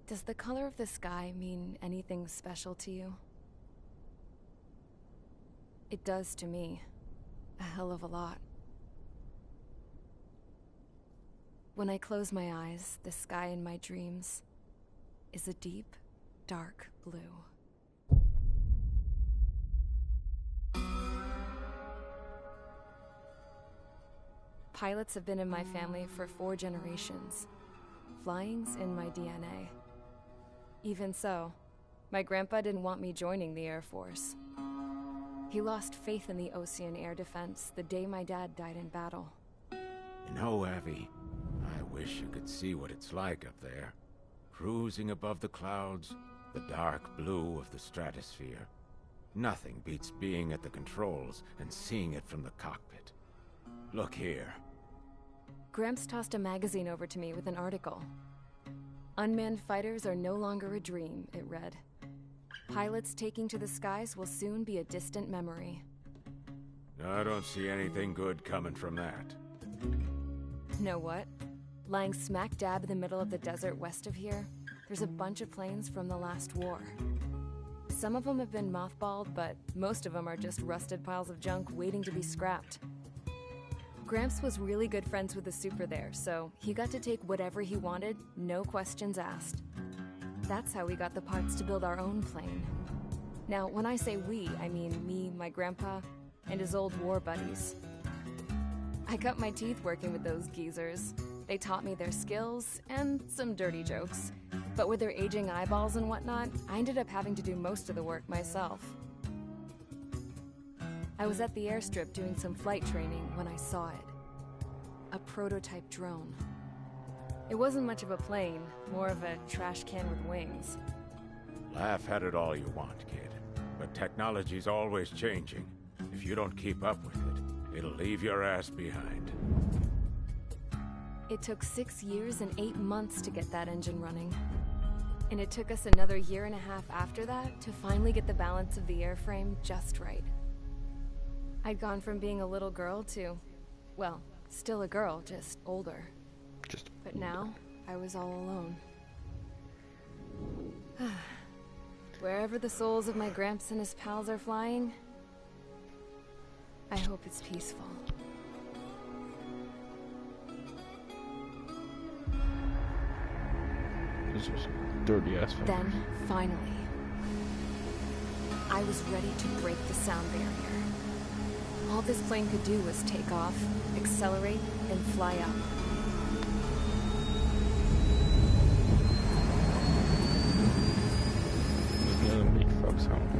Does the color of the sky mean anything special to you? It does to me. A hell of a lot. When I close my eyes, the sky in my dreams is a deep, dark blue. Pilots have been in my family for 4 generations. Flying's in my DNA. Even so, my grandpa didn't want me joining the Air Force. He lost faith in the Ocean Air Defense the day my dad died in battle. You know, Abby, I wish you could see what it's like up there. Cruising above the clouds, the dark blue of the stratosphere. Nothing beats being at the controls and seeing it from the cockpit. Look here. Gramps tossed a magazine over to me with an article. Unmanned fighters are no longer a dream, it read. Pilots taking to the skies will soon be a distant memory. I don't see anything good coming from that. Know what? Lying smack dab in the middle of the desert west of here, there's a bunch of planes from the last war. Some of them have been mothballed, but most of them are just rusted piles of junk waiting to be scrapped. Gramps was really good friends with the super there, so he got to take whatever he wanted, no questions asked. That's how we got the parts to build our own plane. Now, when I say we, I mean me, my grandpa, and his old war buddies. I cut my teeth working with those geezers. They taught me their skills, and some dirty jokes. But with their aging eyeballs and whatnot, I ended up having to do most of the work myself. I was at the airstrip doing some flight training when I saw it. A prototype drone. It wasn't much of a plane, more of a trash can with wings. Laugh at it all you want, kid. But technology's always changing. If you don't keep up with it, it'll leave your ass behind. It took 6 years and 8 months to get that engine running. And it took us another 1.5 years after that to finally get the balance of the airframe just right. I'd gone from being a little girl to, well, still a girl, just older. But now, I was all alone. Wherever the souls of my Gramps and his pals are flying, I hope it's peaceful. This was dirty ass. Then, finally, I was ready to break the sound barrier. All this plane could do was take off, accelerate, and fly up. It's gonna make fuck sound.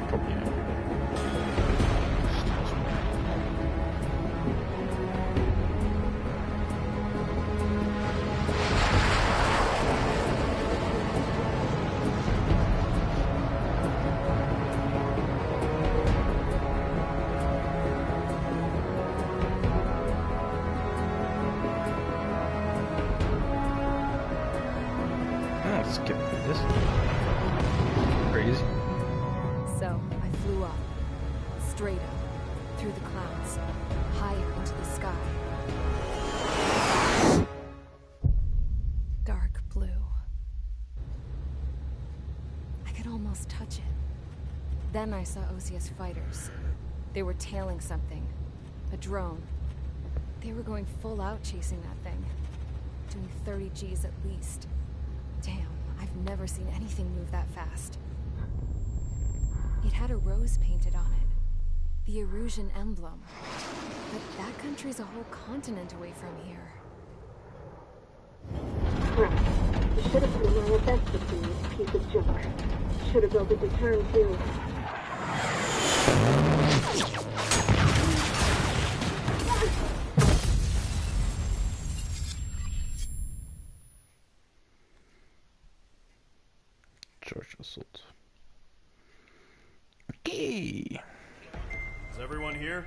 Probably not. Skip this. Crazy. So, I flew up. Straight up. Through the clouds. Higher into the sky. Dark blue. I could almost touch it. Then I saw Osia's fighters. They were tailing something. A drone. They were going full out chasing that thing. Doing 30 Gs at least. Damn, I've never seen anything move that fast. It had a rose painted on it. The Erusian emblem. But that country's a whole continent away from here. Should have been my best with you, piece of junk. Should have built a deterrent too. Charge assault. Okay. Is everyone here?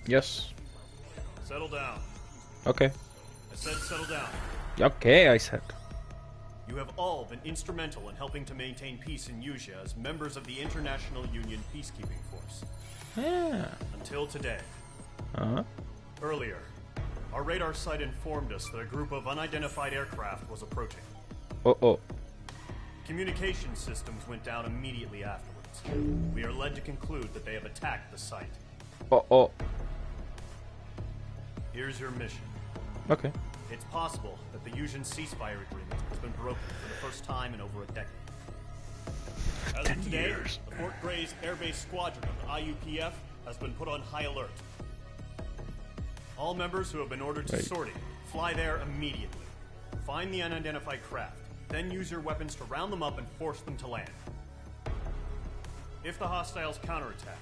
Yes. Settle down. Okay. I said settle down. Okay, I said. You have all been instrumental in helping to maintain peace in Yuzha as members of the International Union Peacekeeping Force. Yeah. Until today. Uh-huh. Earlier, our radar site informed us that a group of unidentified aircraft was approaching. Uh-oh. Communication systems went down immediately afterwards. We are led to conclude that they have attacked the site. Uh-oh. Here's your mission. Okay. It's possible that the Yuzhan ceasefire agreement has been broken for the first time in over a decade. As of today, the Fort Grays Air Base Squadron of the IUPF has been put on high alert. All members who have been ordered to sortie, fly there immediately. Find the unidentified craft, then use your weapons to round them up and force them to land. If the hostiles counterattack,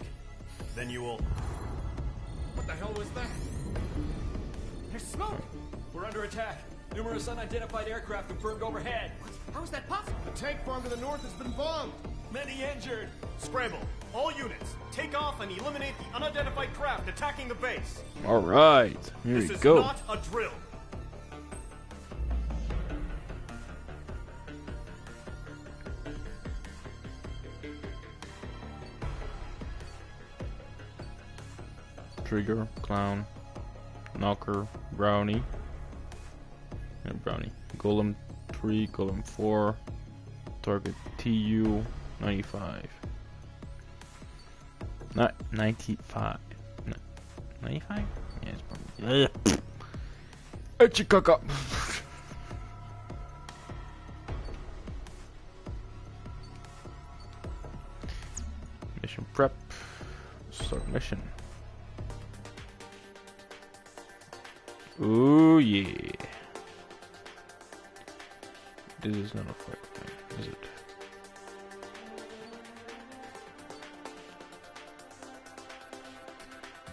then you will... What the hell was that? There's smoke! We're under attack. Numerous unidentified aircraft confirmed overhead. What? How is that possible? The tank farm to the north has been bombed. Many injured. Scramble. All units, take off and eliminate the unidentified craft attacking the base. Alright. Here we This go. is not a drill. Trigger, clown, knocker, brownie. And brownie. Golem 3, golem 4. Target TU 95. 95. 95? Yeah, it's probably. Echikaka. Mission prep. Start mission. Ooh yeah. This is not a fight thing, is it?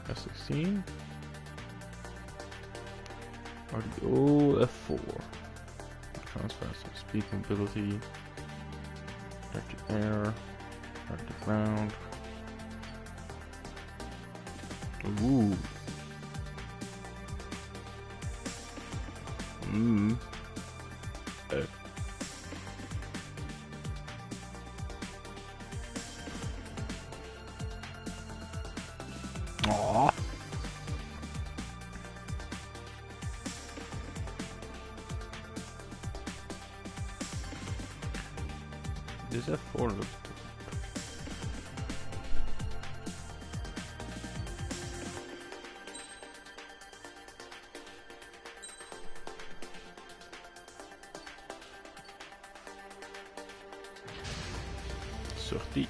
F16. RDO F4. Transfer speaking ability. Air to air. Air to ground. Ooh. Aww. This F4 looks different. Sortie.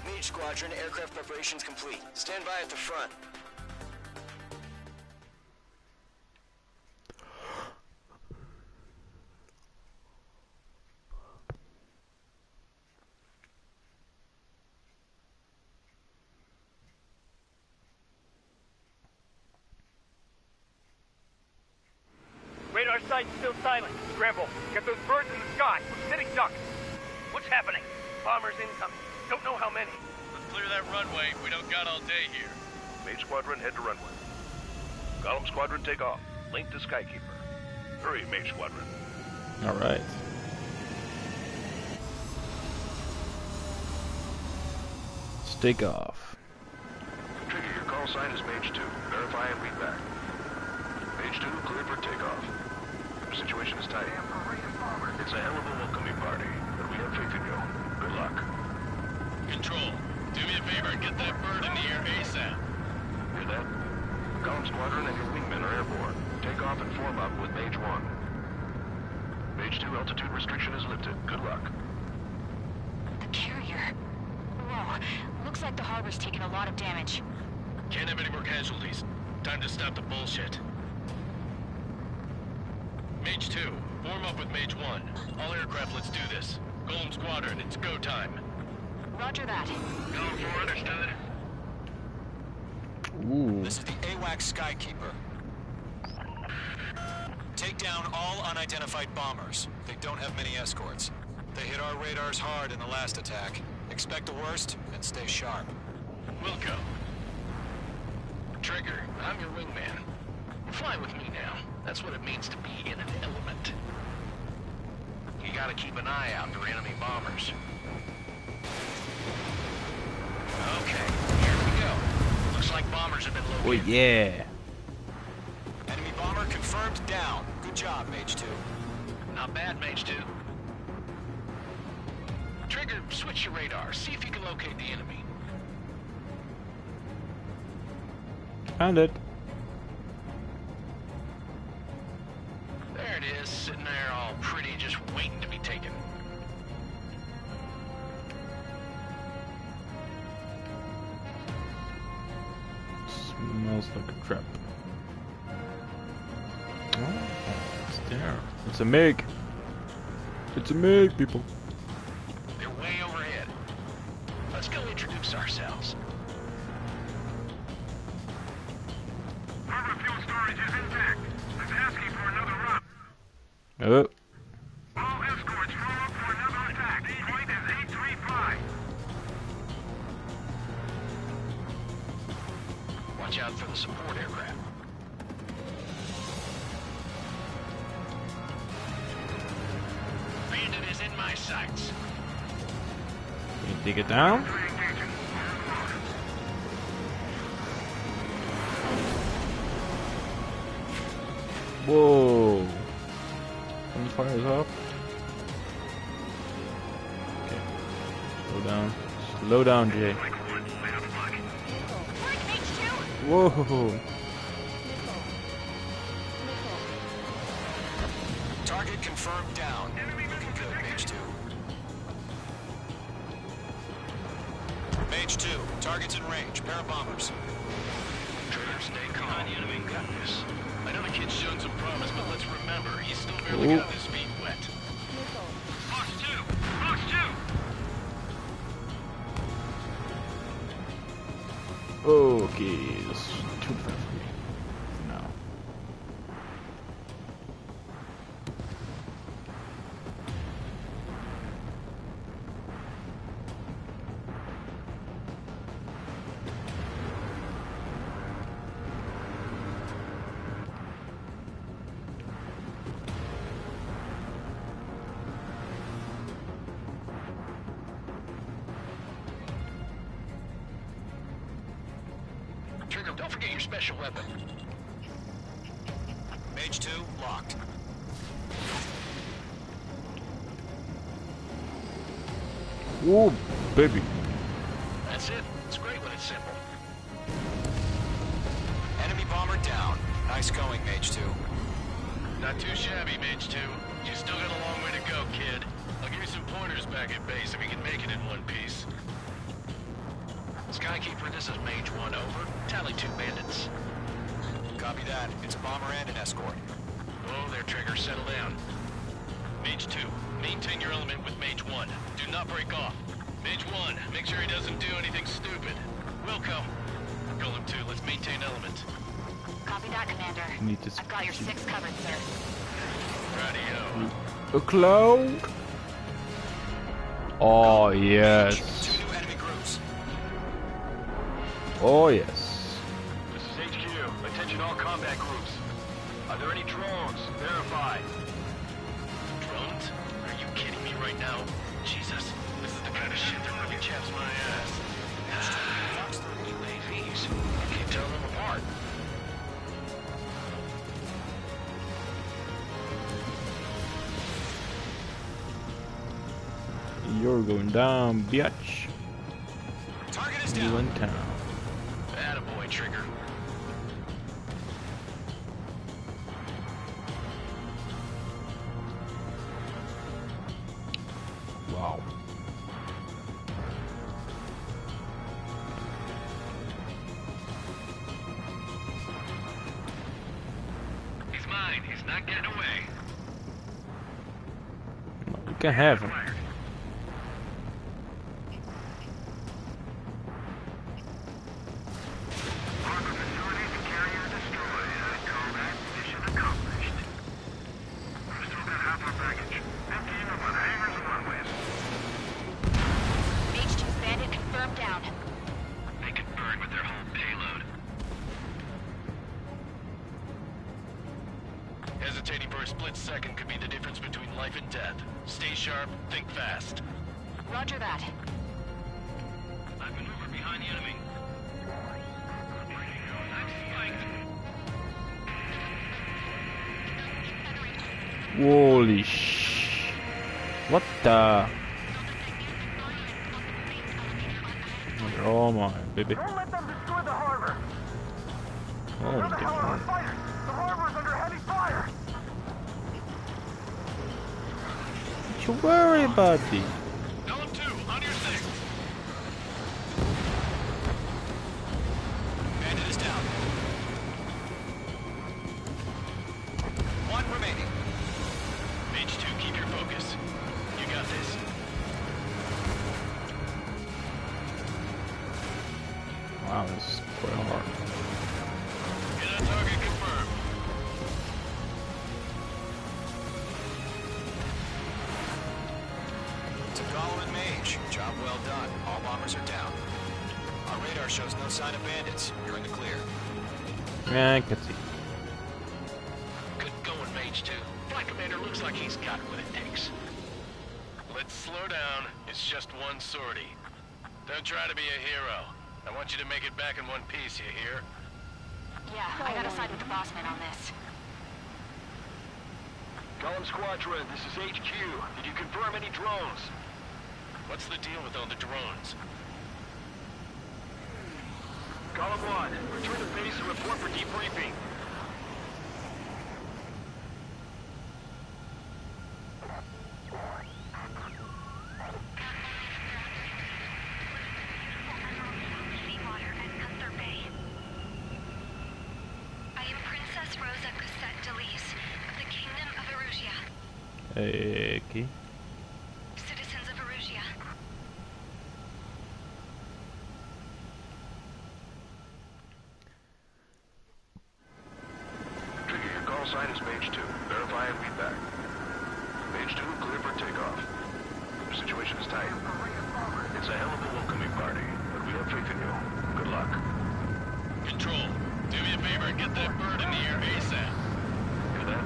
Mage Squadron, aircraft preparations complete. Stand by at the front. Radar site's still silent. Scramble. Get those birds in the sky. We're sitting ducks. What's happening? Bombers incoming. Don't know how many. Let's clear that runway. We don't got all day here. Mage Squadron, head to runway. Golem Squadron, take off. Link to Skykeeper. Hurry, Mage Squadron. Alright. Let's take off. Trigger, your call sign is Mage 2. Verify and read back. Mage 2, cleared for takeoff. The situation is tight. It's a hell of a welcoming party, but we have faith in you. Good luck. Control, do me a favor and get that bird in the air ASAP. Hear that? Golem Squadron and your wingmen are airborne. Take off and form up with Mage 1. Mage 2, altitude restriction is lifted. Good luck. The carrier. Whoa. Looks like the harbor's taken a lot of damage. Can't have any more casualties. Time to stop the bullshit. Mage 2, Form up with Mage 1. All aircraft, let's do this. Golem Squadron, it's go time. Roger that. Go for understood. Ooh. This is the AWACS Skykeeper. Take down all unidentified bombers. They don't have many escorts. They hit our radars hard in the last attack. Expect the worst and stay sharp. Wilco. Trigger, I'm your wingman. Fly with me now. That's what it means to be in an element. You gotta keep an eye out for enemy bombers. Okay, here we go. Looks like bombers have been located. Oh yeah. Enemy bomber confirmed down. Good job, Mage 2. Not bad, Mage 2. Trigger, switch your radar. See if you can locate the enemy. Found it. There it is, sitting there all pretty, just waiting to be taken. Smells like a trap. Oh, it's there. It's a MiG. It's a MiG, people. They're way overhead. Let's go introduce ourselves. Harbor fuel storage is intact. It's asking for another run. Oh. All escorts form up for another attack. Point is 835. Watch out for the support aircraft. Bandit is in my sights. Can you dig it down? Whoa. When the fire is up. Okay. Slow down. Slow down, Jay. Whoa. Target confirmed down. Looking good, Mage 2. Mage 2, target's in range. Pair of bombers. Trigger, stay calm. The enemy got this. I know the kid's shown some promise, but let's remember, he's still barely got his feet wet. Fox 2! Fox 2! Okay, this is too fast for me. No. Trigger, don't forget your special weapon. Mage 2, locked. Whoa, baby. That's it. It's great when it's simple. Enemy bomber down. Nice going, Mage 2. Not too shabby, Mage 2. You still got a long way to go, kid. I'll give you some pointers back at base if you can make it in one piece. Skykeeper, this is Mage 1, over. Tally 2 bandits. Copy that. It's a bomber and an escort. Whoa there, Trigger. Settle down. Mage 2, maintain your element with Mage 1. Do not break off. Mage 1, make sure he doesn't do anything stupid. Wilco. Golem 2, let's maintain element. Copy that, Commander. Need to I've got your 6 covered, sir. Radio. A cloud. Oh yes. 2 new enemy groups. Oh yes. This is HQ. Attention all combat groups. Are there any drones? Verify. Drones? Are you kidding me right now? Jesus, this is the kind of shit that really chaps my ass. Fox 3 UAVs. I can't tell them apart. You're going down, bitch. Target is You down. in town. Attaboy, Trigger. Wow. He's mine. He's not getting away. can have him. Hesitating for a split second could be the difference between life and death. Stay sharp, think fast. Roger that. I've maneuvered behind the enemy. I'm spiked. Holy sh... What the... Oh my baby. Don't let them destroy the harbor. Oh Where the hell are our my. fighters? The harbor's under heavy fire. Don't you worry, buddy. Column 2, on your 6. Bandit is down. One remaining. Mage 2, keep your focus. You got this. Wow, this is quite hard. Get on target confirmed. To Golem and Mage, job well done. All bombers are down. Our radar shows no sign of bandits. You're in the clear. Yeah, I can see. Good going, Mage 2. Flight Commander looks like he's got what it takes. Let's slow down. It's just one sortie. Don't try to be a hero. I want you to make it back in one piece, you hear? Yeah, I gotta side with the boss man on this. Column Squadron, this is HQ. Did you confirm any drones? What's the deal with all the drones? Column 1, return to base and report for debriefing. Okay. Citizens of Erusia. Trigger, your call sign is Mage 2. Verify and read back. Mage 2, clear for takeoff. The situation is tight. It's a hell of a welcoming party, but we have faith in you. Good luck. Control, do me a favor and get that bird in the air ASAP. Hear that?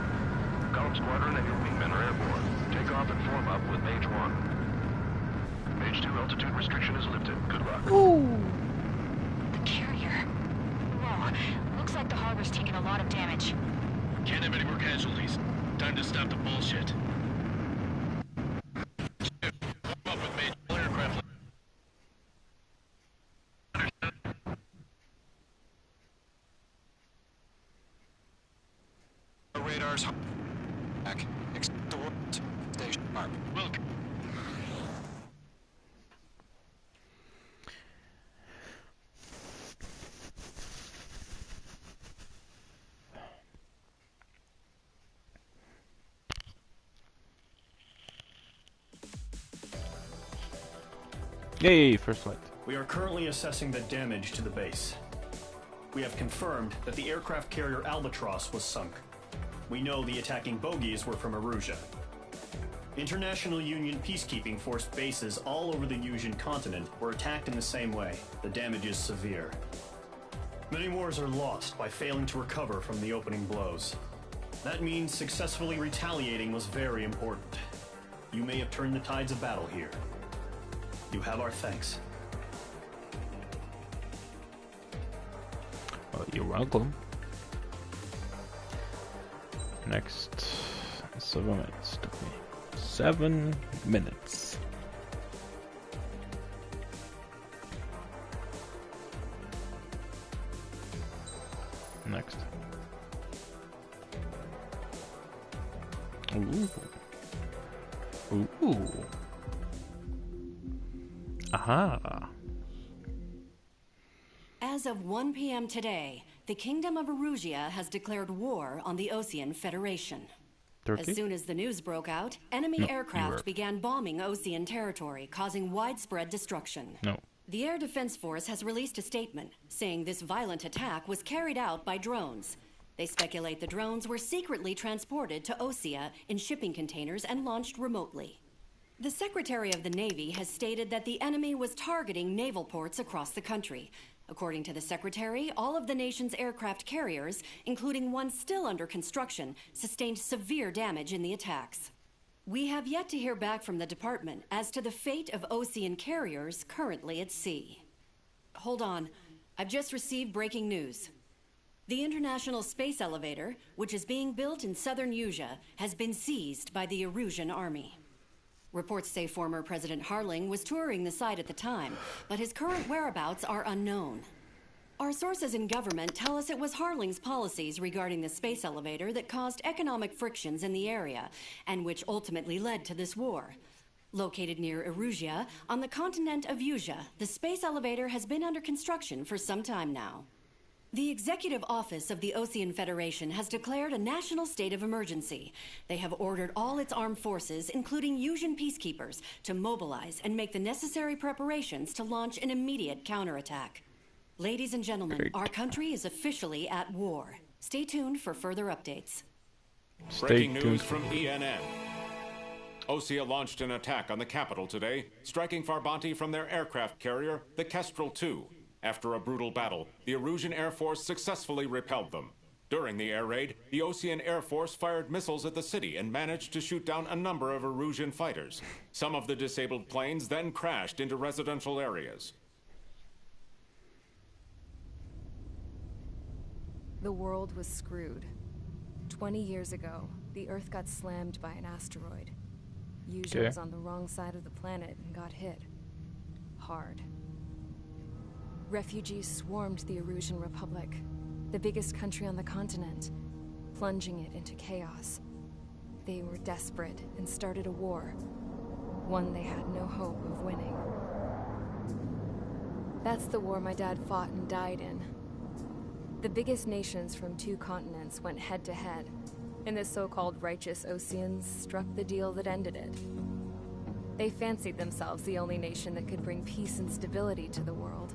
Column Squadron and your wingmen are airborne. Take off and form up with Mage 1. Mage 2, altitude restriction is lifted. Good luck. Ooh. The carrier. Whoa. Looks like the harbor's taking a lot of damage. Can't have any more casualties. Time to stop the bullshit. Warm up with Mage aircraft. Radars. Back. Expect the worst. Stay sharp. Welke. Yay, first flight. We are currently assessing the damage to the base. We have confirmed that the aircraft carrier Albatross was sunk. We know the attacking bogies were from Erusia. International Union peacekeeping force bases all over the Usian continent were attacked in the same way. The damage is severe. Many wars are lost by failing to recover from the opening blows. That means successfully retaliating was very important. You may have turned the tides of battle here. You have our thanks. Well, you're welcome. Next 7 minutes took me. 7 minutes. Next. Ooh. Ooh. Aha. As of 1 p.m. today, the Kingdom of Erusia has declared war on the Osean Federation. Turkey? As soon as the news broke out, enemy aircraft began bombing Ocean territory, causing widespread destruction. The Air Defense Force has released a statement saying this violent attack was carried out by drones. They speculate the drones were secretly transported to Osea in shipping containers and launched remotely. The Secretary of the Navy has stated that the enemy was targeting naval ports across the country. According to the Secretary, all of the nation's aircraft carriers, including one still under construction, sustained severe damage in the attacks. We have yet to hear back from the department as to the fate of Ocean carriers currently at sea. Hold on. I've just received breaking news. The International Space Elevator, which is being built in southern Usea, has been seized by the Erusian army. Reports say former President Harling was touring the site at the time, but his current whereabouts are unknown. Our sources in government tell us it was Harling's policies regarding the space elevator that caused economic frictions in the area, and which ultimately led to this war. Located near Erusia, on the continent of Usea, the space elevator has been under construction for some time now. The Executive Office of the Ocean Federation has declared a national state of emergency. They have ordered all its armed forces, including Usian peacekeepers, to mobilize and make the necessary preparations to launch an immediate counterattack. Ladies and gentlemen, our country is officially at war. Stay tuned for further updates. Breaking news from ENN. Osea launched an attack on the capital today, striking Farbanti from their aircraft carrier, the Kestrel II. After a brutal battle, the Erusian Air Force successfully repelled them. During the air raid, the Ocean Air Force fired missiles at the city and managed to shoot down a number of Erusian fighters. Some of the disabled planes then crashed into residential areas. The world was screwed. 20 years ago, the Earth got slammed by an asteroid. Usea was on the wrong side of the planet and got hit. Hard. Refugees swarmed the Erusian Republic, the biggest country on the continent, plunging it into chaos. They were desperate and started a war, one they had no hope of winning. That's the war my dad fought and died in. The biggest nations from 2 continents went head-to-head, and the so-called righteous Oceans struck the deal that ended it. They fancied themselves the only nation that could bring peace and stability to the world.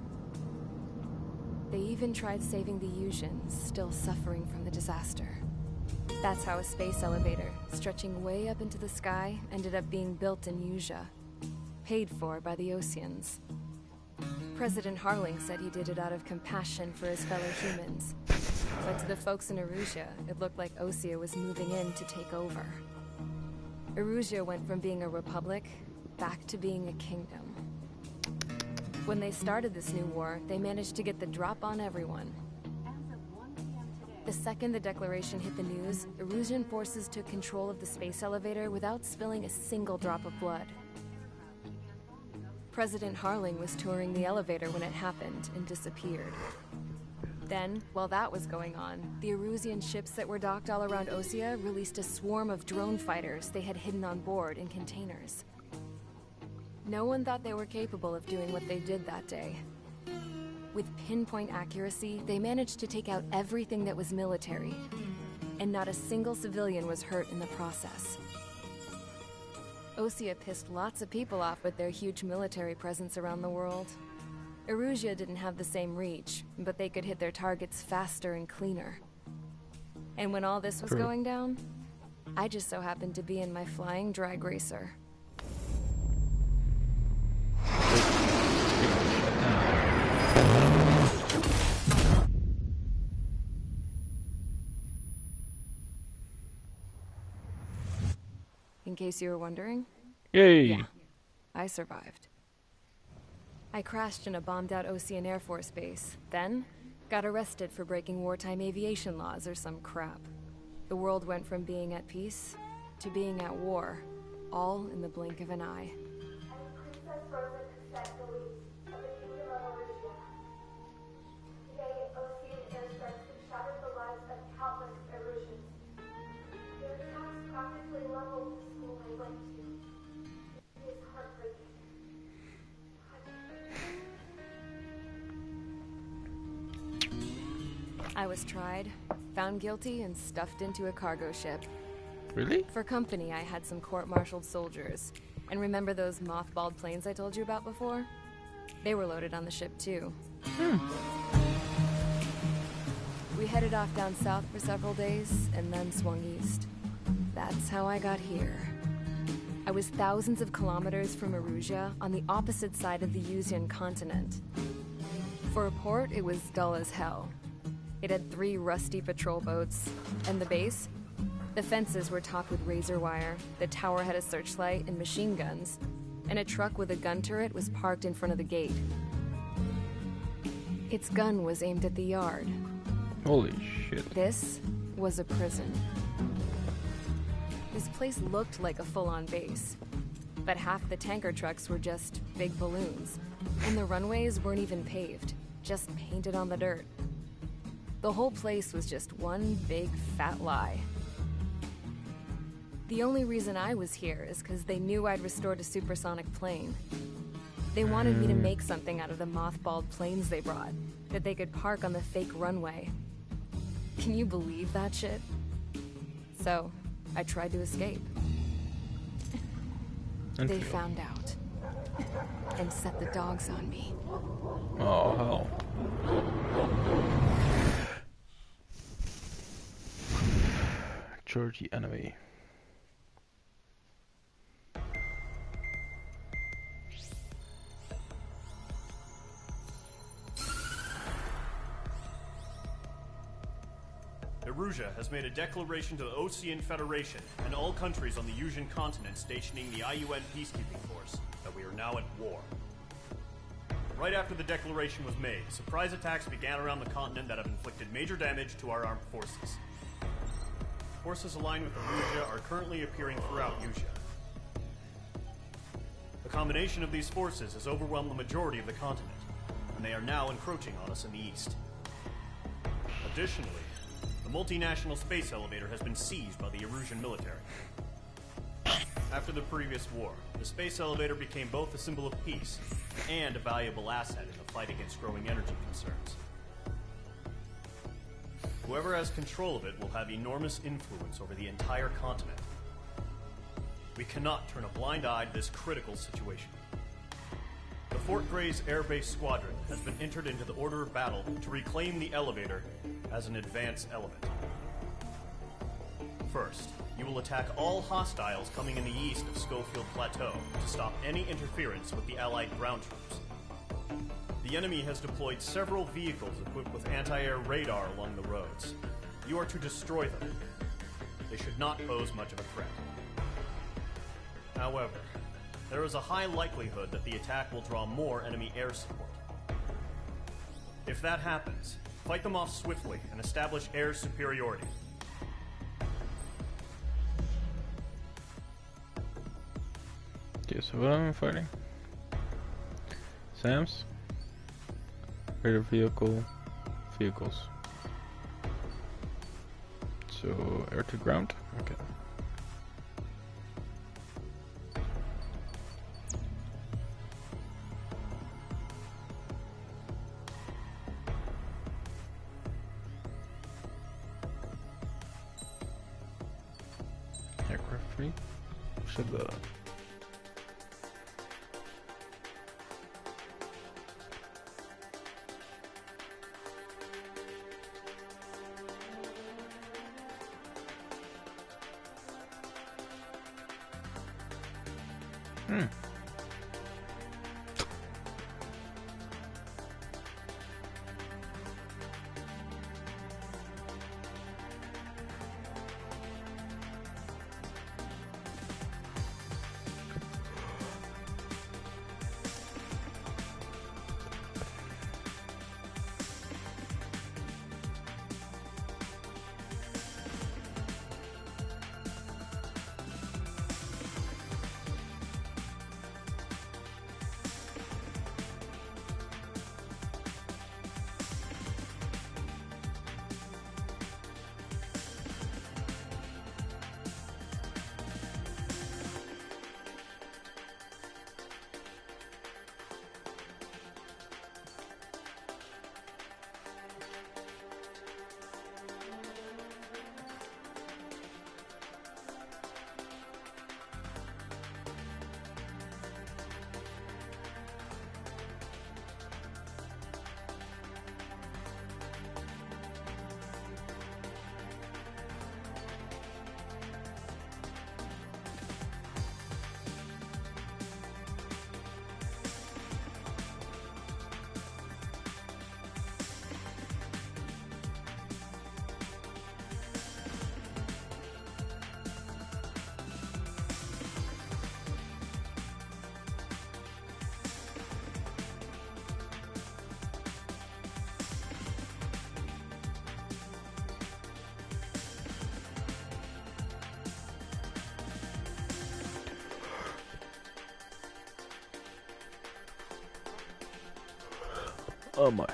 They even tried saving the Usians, still suffering from the disaster. That's how a space elevator, stretching way up into the sky, ended up being built in Usea, paid for by the Oceans. President Harling said he did it out of compassion for his fellow humans. But to the folks in Erusia, it looked like Osea was moving in to take over. Erusia went from being a republic back to being a kingdom. When they started this new war, they managed to get the drop on everyone. The second the declaration hit the news, Erusian forces took control of the space elevator without spilling a single drop of blood. President Harling was touring the elevator when it happened and disappeared. Then, while that was going on, the Erusian ships that were docked all around Osea released a swarm of drone fighters they had hidden on board in containers. No one thought they were capable of doing what they did that day. With pinpoint accuracy, they managed to take out everything that was military, and not a single civilian was hurt in the process. Osea pissed lots of people off with their huge military presence around the world. Erusia didn't have the same reach, but they could hit their targets faster and cleaner. And when all this was going down, I just so happened to be in my flying drag racer. In case you were wondering. Yay! Yeah, I survived. I crashed in a bombed-out Ocean Air Force base, then got arrested for breaking wartime aviation laws or some crap. The world went from being at peace to being at war, all in the blink of an eye. I was tried, found guilty, and stuffed into a cargo ship. Really? For company, I had some court-martialed soldiers. And remember those mothballed planes I told you about before? They were loaded on the ship, too. We headed off down south for several days, and then swung east. That's how I got here. I was thousands of kilometers from Erusia, on the opposite side of the Yuzian continent. For a port, it was dull as hell. It had 3 rusty patrol boats, and the base? The fences were topped with razor wire, the tower had a searchlight and machine guns, and a truck with a gun turret was parked in front of the gate. Its gun was aimed at the yard. Holy shit. This was a prison. This place looked like a full-on base, but half the tanker trucks were just big balloons, and the runways weren't even paved, just painted on the dirt. The whole place was just one big fat lie. The only reason I was here is because they knew I'd restored a supersonic plane. They wanted me to make something out of the mothballed planes they brought, that they could park on the fake runway. Can you believe that shit? So, I tried to escape. They found out. And set the dogs on me. Oh, hell. Charge the enemy. Erusia has made a declaration to the Ocean Federation and all countries on the Yuzian continent stationing the IUN peacekeeping force that we are now at war. Right after the declaration was made, surprise attacks began around the continent that have inflicted major damage to our armed forces. Forces aligned with Erusia are currently appearing throughout Yusia. The combination of these forces has overwhelmed the majority of the continent, and they are now encroaching on us in the east. Additionally, the multinational space elevator has been seized by the Erusian military. After the previous war, the space elevator became both a symbol of peace and a valuable asset in the fight against growing energy concerns. Whoever has control of it will have enormous influence over the entire continent. We cannot turn a blind eye to this critical situation. The Fort Gray's Air Base Squadron has been entered into the order of battle to reclaim the elevator as an advance element. First, you will attack all hostiles coming in the east of Schofield Plateau to stop any interference with the Allied ground troops. The enemy has deployed several vehicles equipped with anti-air radar along the roads. You are to destroy them. They should not pose much of a threat. However, there is a high likelihood that the attack will draw more enemy air support. If that happens, fight them off swiftly and establish air superiority. Okay, so what am I fighting? SAMs? Radar vehicle, vehicles. So air to ground? Okay. Aircraft free? Should the Oh my.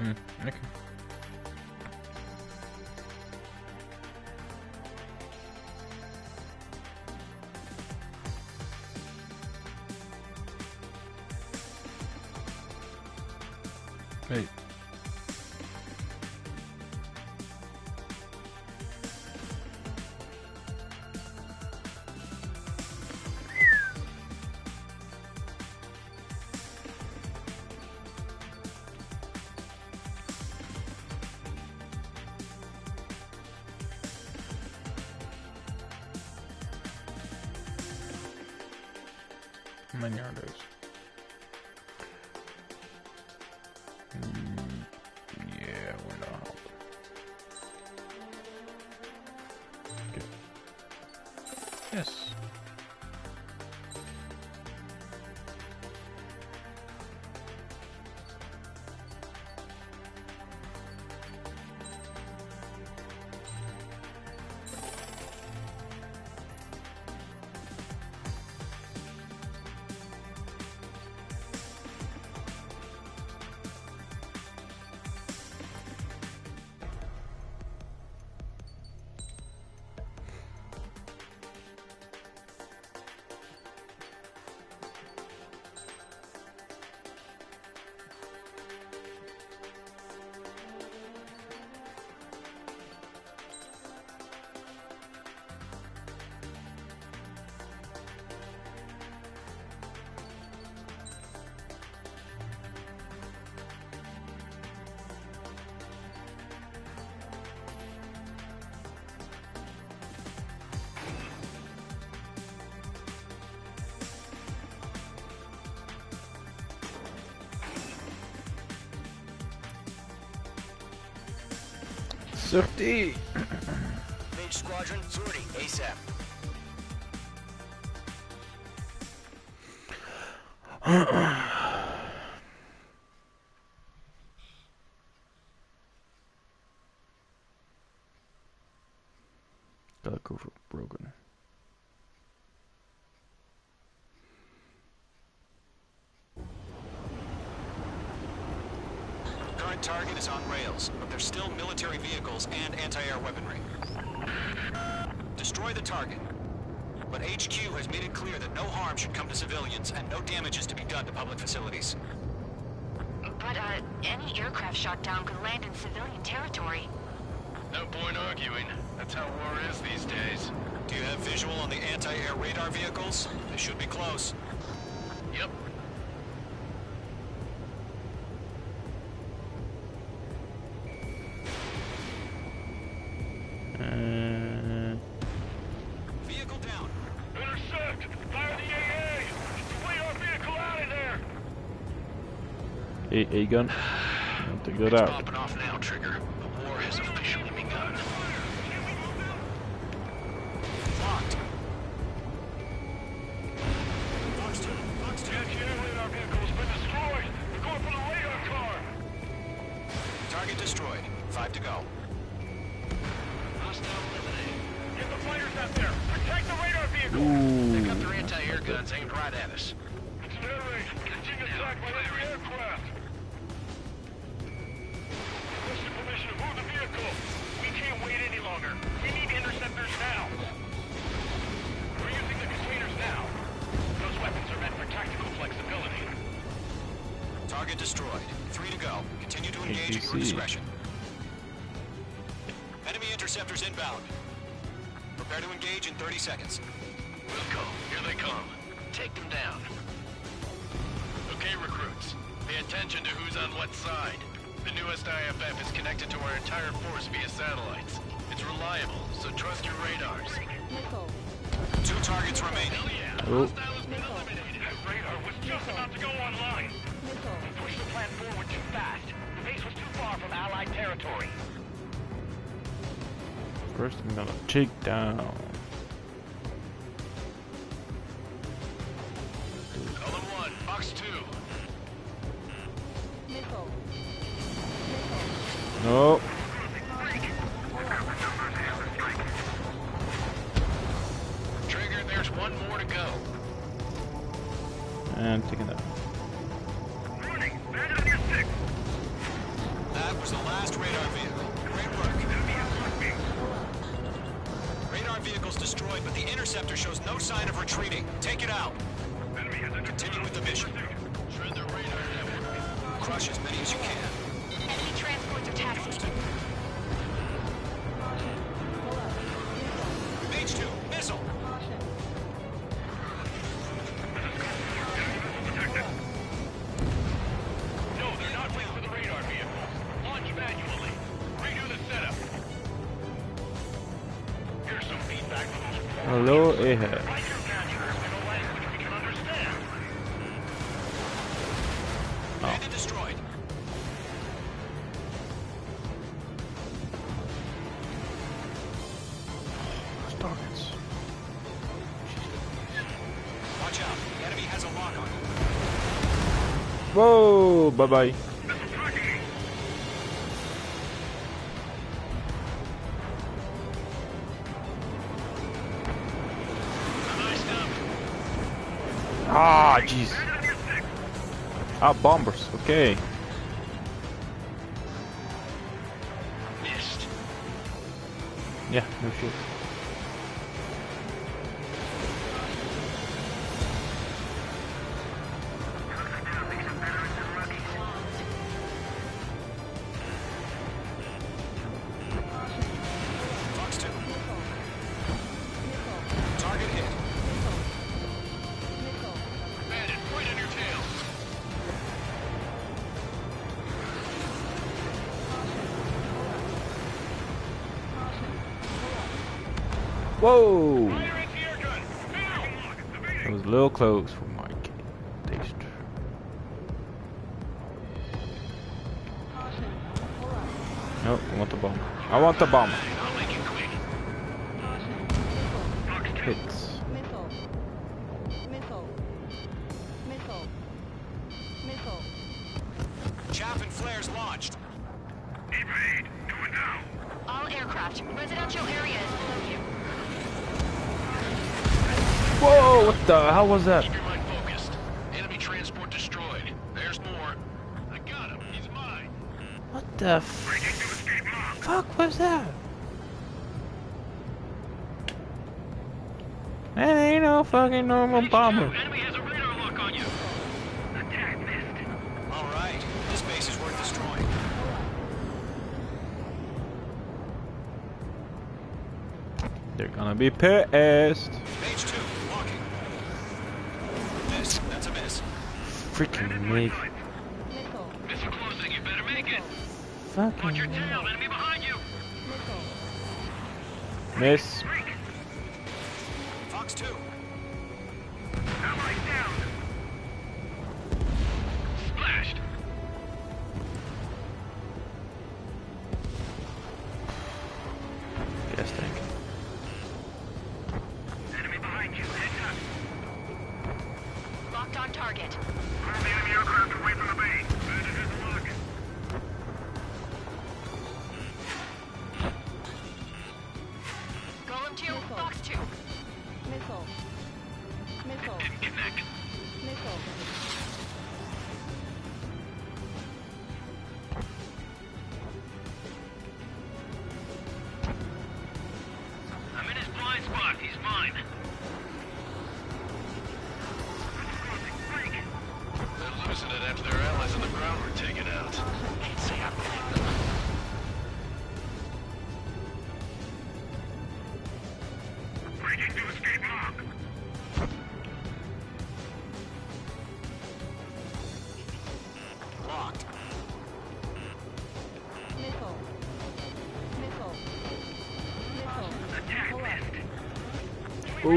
Okay. Hey. Many are those? Yeah, we're not help. Okay. Yes. Sortie! Mage Squadron, sortie, ASAP. Gotta go for broken. Current target is on rails, but there's still military vehicles and anti-air weaponry. Destroy the target. But HQ has made it clear that no harm should come to civilians and no damage is to be done to public facilities. But, any aircraft shot down could land in civilian territory. No point arguing. That's how war is these days. Do you have visual on the anti-air radar vehicles? They should be close. Yep. Vehicle down. Intercept! Fire the AA! Flee our vehicle out of there! A gun. I'll take that out. Popping off now, Trigger. The war has officially begun. Locked. Fox 2, radar vehicle has been destroyed! We're going for the radar car! Target destroyed. 5 to go. Hostile eliminated. Get the fighters out there! Protect the radar vehicle! They got their anti-air guns aimed right at us. It's an air raid. It's being attacked by every aircraft. Requesting permission to move the vehicle. We can't wait any longer. We need interceptors now. We're using the containers now. Those weapons are meant for tactical flexibility. Target destroyed. 3 to go. Continue to engage at your discretion. Enemy interceptors inbound. Prepare to engage in 30 seconds. Wilco, here they come. Take them down. Okay, recruits. Pay attention to who's on what side. The newest IFF is connected to our entire force via satellites. It's reliable, so trust your radars. 2 targets remaining. Hell yeah. Oh. Hostile has been eliminated. That radar was just about to go online. We pushed the plan forward too fast. The base was too far from Allied territory. First, I'm gonna take down. Column 1, Fox 2. No. Trigger, there's one more to go. And taking that. That was the last radar vehicle. Great work. Radar vehicle's destroyed, but the interceptor shows no sign of retreating. Take it out. Continue with the mission. Shred the radar network. Crush as many as you can. Enemy transports are taxiing. Mage 2, missile. No, they're not linked to the radar vehicle. Launch manually. Redo the setup. Here's some feedback from those. Hello, Ahab. Write your manuals in a language we can understand. Bandit destroyed. Targets. Watch out. The enemy has a lock on you. Whoa, bye bye. Ah, jeez. Ah, bombers. Okay. Missed. Yeah, no shit. Fox 2. Target hit. Bandit, point on your tail. Whoa! Fire anti-air gun. Now. That was a little close for my taste. No, I want the bomb. I want the bomb. I'll make it quick. Hits. Missile. Missile. Missile. Missile. Chaff and flares launched. Evade. Do it now. All aircraft. Residential area is below you. Whoa! What the hell was that? Keep your mind focused. Enemy transport destroyed. There's more. I got him. He's mine. What the fuck was that? That ain't no fucking normal bomber. Enemy has a radar lock on you. Attack missed. All right. This base is worth destroying. They're gonna be pissed. Mage 2, walking. Miss. That's a miss. Freaking me. Missile closing. You better make it. Watch your Fucking tail. Enemy behind you. miss. Fox 2. Allies down. Splashed. Yes, thank you. Enemy behind you. Heads up. Locked on target. Pull the enemy aircraft away from the base. Bandit has a lock. Golem 2, Fox 2. Missile. Missile. Didn't connect. Missile. I'm in his blind spot. He's mine. They're losing it after their allies on the ground were taken out. Can't say I believe them. Breaking to escape lock. Locked. Missile. Missile. Missile. Attack missed. Oh,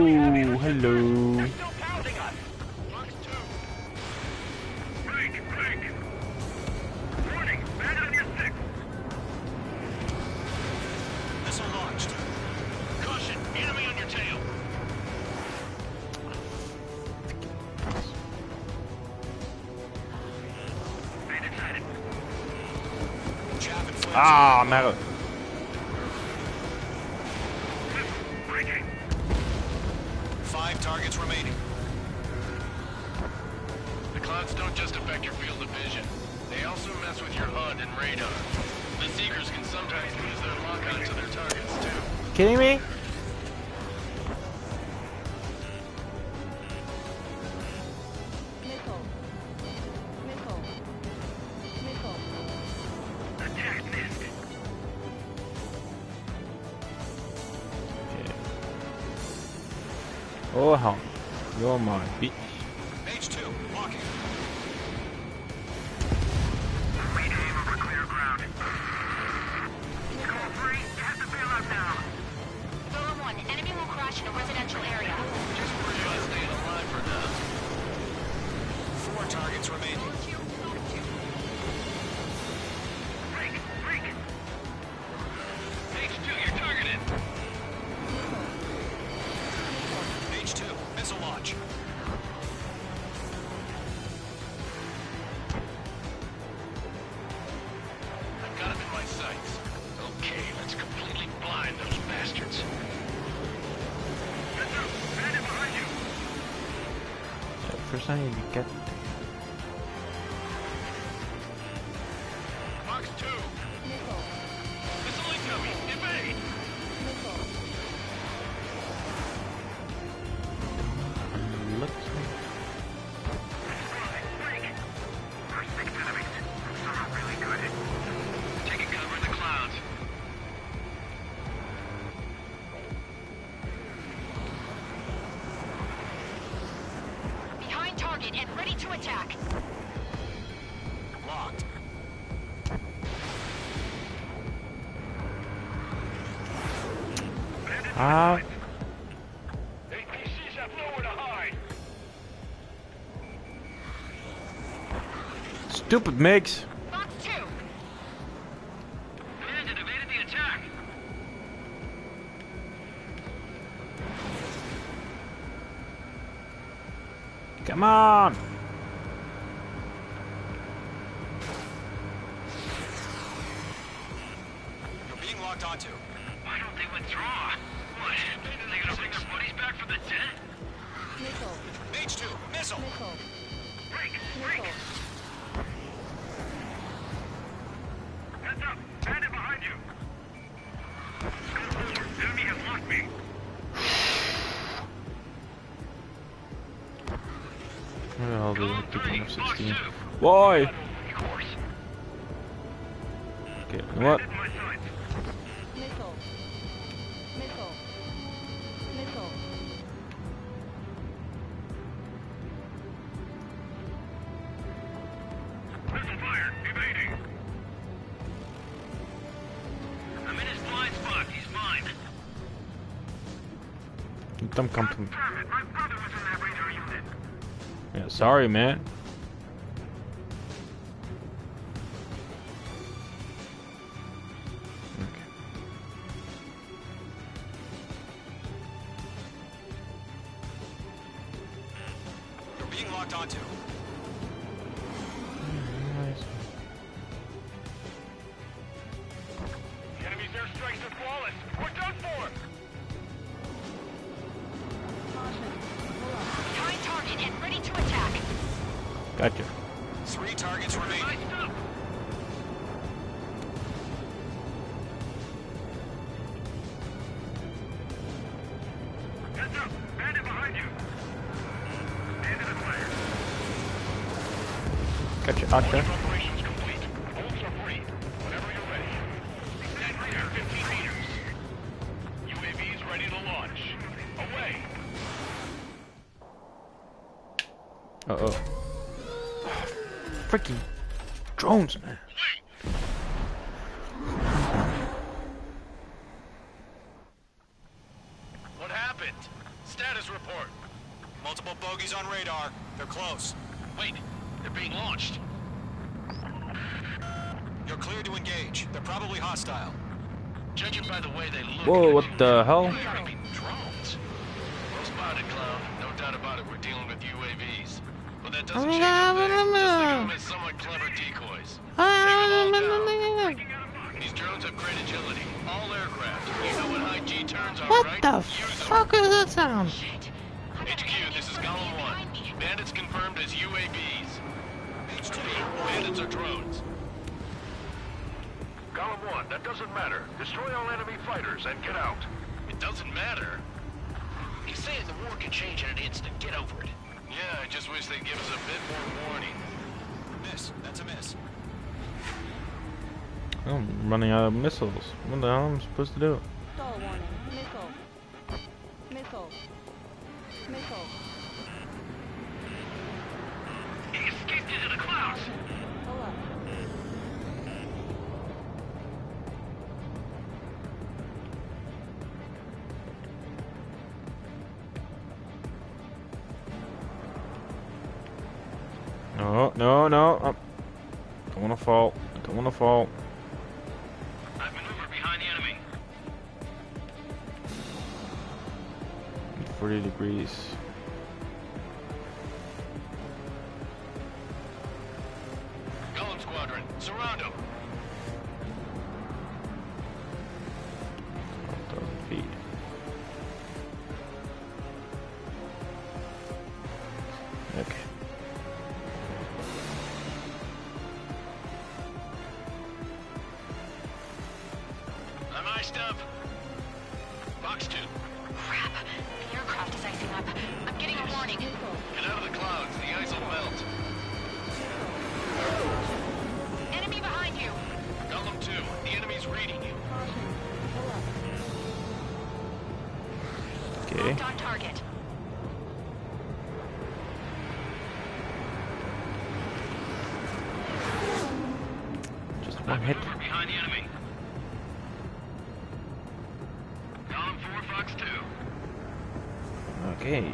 hello. They're still pounding us. Fox 2. Break. Warning. Bandit on your 6. Missile launched. Caution. Enemy on your tail. Bandit sighted. Chaff and Ah, merde. Five targets remaining. The clouds don't just affect your field of vision. They also mess with your HUD and radar. The Seekers can sometimes lose their lock-on to their targets, too. Kidding me? Oh, how? You're my bitch. Page 2, walking. Read aim over clear ground. Go free, you have to bail out now. Zone 1, enemy will crash in a residential area. Just worry about staying alive for now. 4 targets remaining. Break. Page 2, you're targeted. Page 2, missile launch. I've got him in my sights. Okay, let's completely blind those bastards. Heads up, bandit behind you. First I need to get. Box 2. Missile incoming. Evade. Looks First 6 enemies. Some are really good. Taking cover in the clouds. Behind target and ready to attack. Locked. ah, APCs have nowhere to hide. stupid mix. Box 2. Bandit evaded the attack. Come on. You're being locked onto. Why don't they withdraw? What? Are they gonna bring their buddies back from the dead? Page 2, missile. Break. Heads up, bandit behind you. Enemy has locked me. Where the hell did I keep on 16? Why? Of course. Okay, what? In my sights. Missile fire, evading. I'm in his blind spot. He's mine. Don't come to me. Damn it, my brother was in that radar unit. Yeah, sorry, man. Okay. You're being locked onto. The enemy's airstrikes are flawless. We're done for. Behind target and ready to attack. Gotcha. 3 targets remaining. Iced up. Heads up, bandit behind you. Bandit acquired. Gotcha, Archer. Operations complete. Bolts are free. Whenever you're ready. Stand clear 15 meters. UAVs ready to launch. Away. Uh-oh. Freaking drones, man. What happened? Status report. Multiple bogies on radar. They're close. Wait, they're being launched. You're clear to engage. They're probably hostile. Judging by the way they look. Whoa, what the hell? Gotta be drones. Well spotted, Clown. No doubt about it. We're dealing with UAVs. But that doesn't change a thing. Just think of them as somewhat clever decoys. Need These drones have great agility. All aircraft. You know what high G turns are, What right? the fuck is that sound? HQ, this is Column 1. Bandits confirmed as UAVs. Bandits are drones. Column 1, that doesn't matter. Destroy all enemy fighters and get out. It doesn't matter. He's saying the war can change in an instant. Get over it. Yeah, I just wish they'd give us a bit more warning. Miss. That's a miss. I'm running out of missiles. What the hell am I supposed to do? Stall warning. Missile. Missile. Missile. He escaped into the clouds. Pull up. No, no, no. Don't wanna fall. I don't wanna fall. I've maneuvered behind the enemy. 40 degrees. Golem Squadron, surround them. 1,000 feet. Okay. I'm iced up. Box 2. Crap. The aircraft is icing up. I'm getting a warning. Get out of the clouds. The ice will melt. Enemy behind you. Golem 2. The enemy's reading you. Okay. Locked on target. Just one hit. Maneuvered behind the enemy. Column 4, Fox 2. Okay.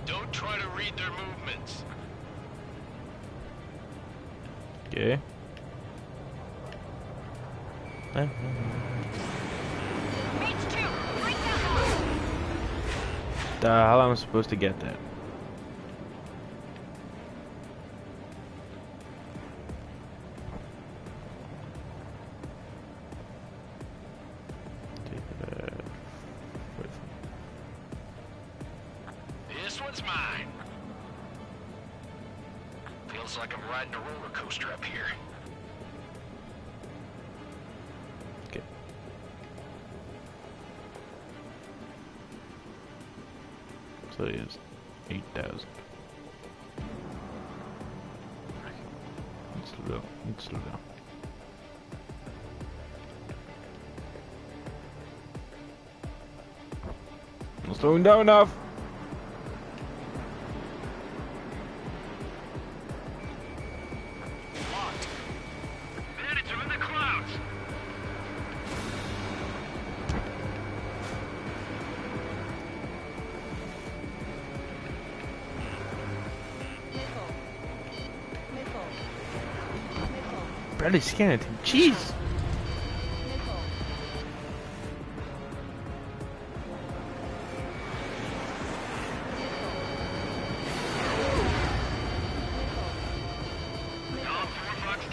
Don't try to read their movements. Okay. Mates 2. Break that line. The hell am I supposed to get that? This one's mine. Feels like I'm riding a roller coaster up here. Okay. So it is 8,000. Let's slow down. Let's slow down. Not slowing down enough. Locked. Bandits are in the clouds. Barely scan it. Jeez. Column 4, Fox 2.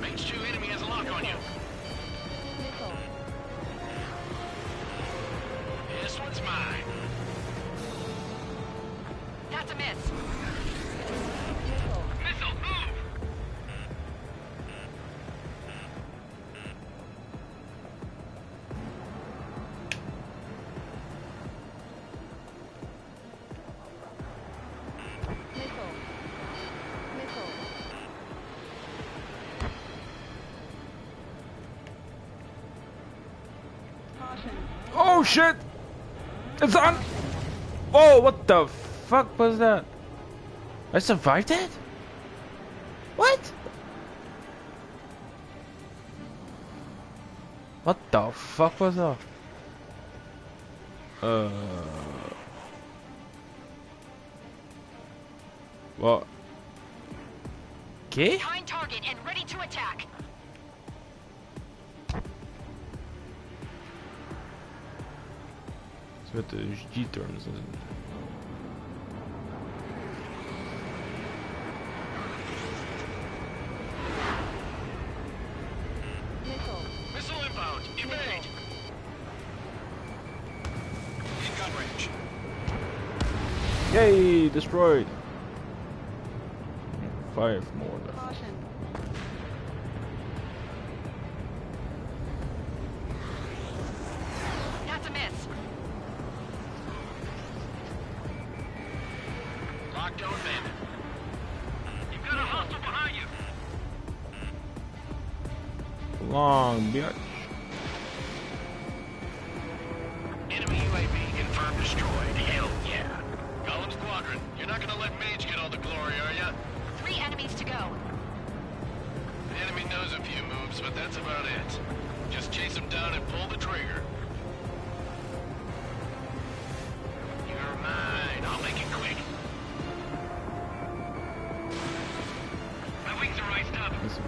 Mage 2 enemy has a lock on you. This one's mine. That's a miss. Missile, move! Oh shit! It's on! Oh, what the fuck was that? I survived it? What? What the fuck was that? What? ¿Qué? Behind target and ready to attack. Met de G-turns. Missile inbound. Evade. In gun range. Yay! Destroyed. 5 more left. Caution. That's a miss. Locked on bandit. You've got a hostile behind you. Long bitch. Enemy UAV confirmed destroyed. Hell yeah. Column Squadron, you're not gonna let Mage get all the glory, are ya? 3 enemies to go. The enemy knows a few moves, but that's about it. Just chase him down and pull the trigger. You're mine. I'll make it quick. My wings are iced up. This is...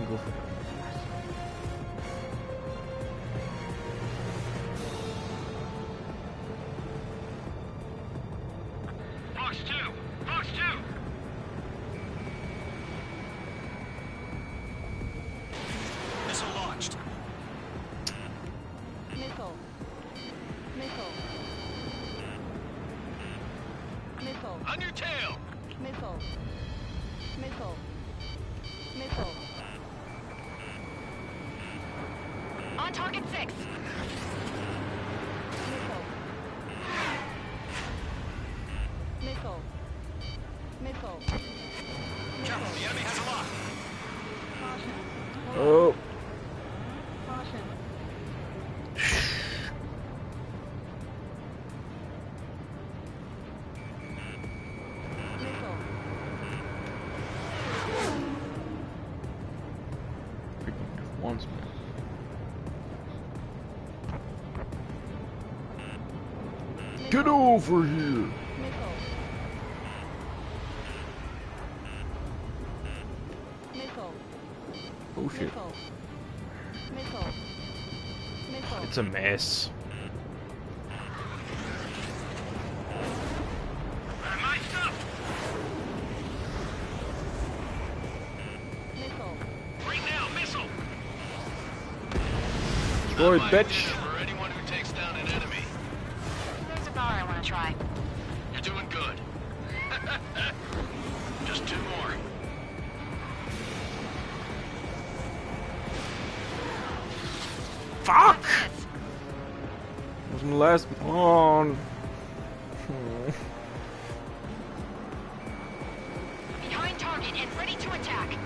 Go for it. Fox 2! Fox 2! Missile launched. Missile. Missile. Missile. On your tail! Missile. Missile. Missile. On target 6. Missile. Missile. Missile. Careful, the enemy has a lock. Caution. Oh. Caution. Missile. Freaking F1s, man. Get over here! Missile. Missile. Oh shit. Missile. Missile. Missile. It's a mess. My stuff! Missile. Right now, missile! Destroyed, bitch! For anyone who takes down an enemy. There's a bar I want to try. You're doing good. Just 2 more. Fuck! That's a miss. Was my last one. Oh. Behind target and ready to attack.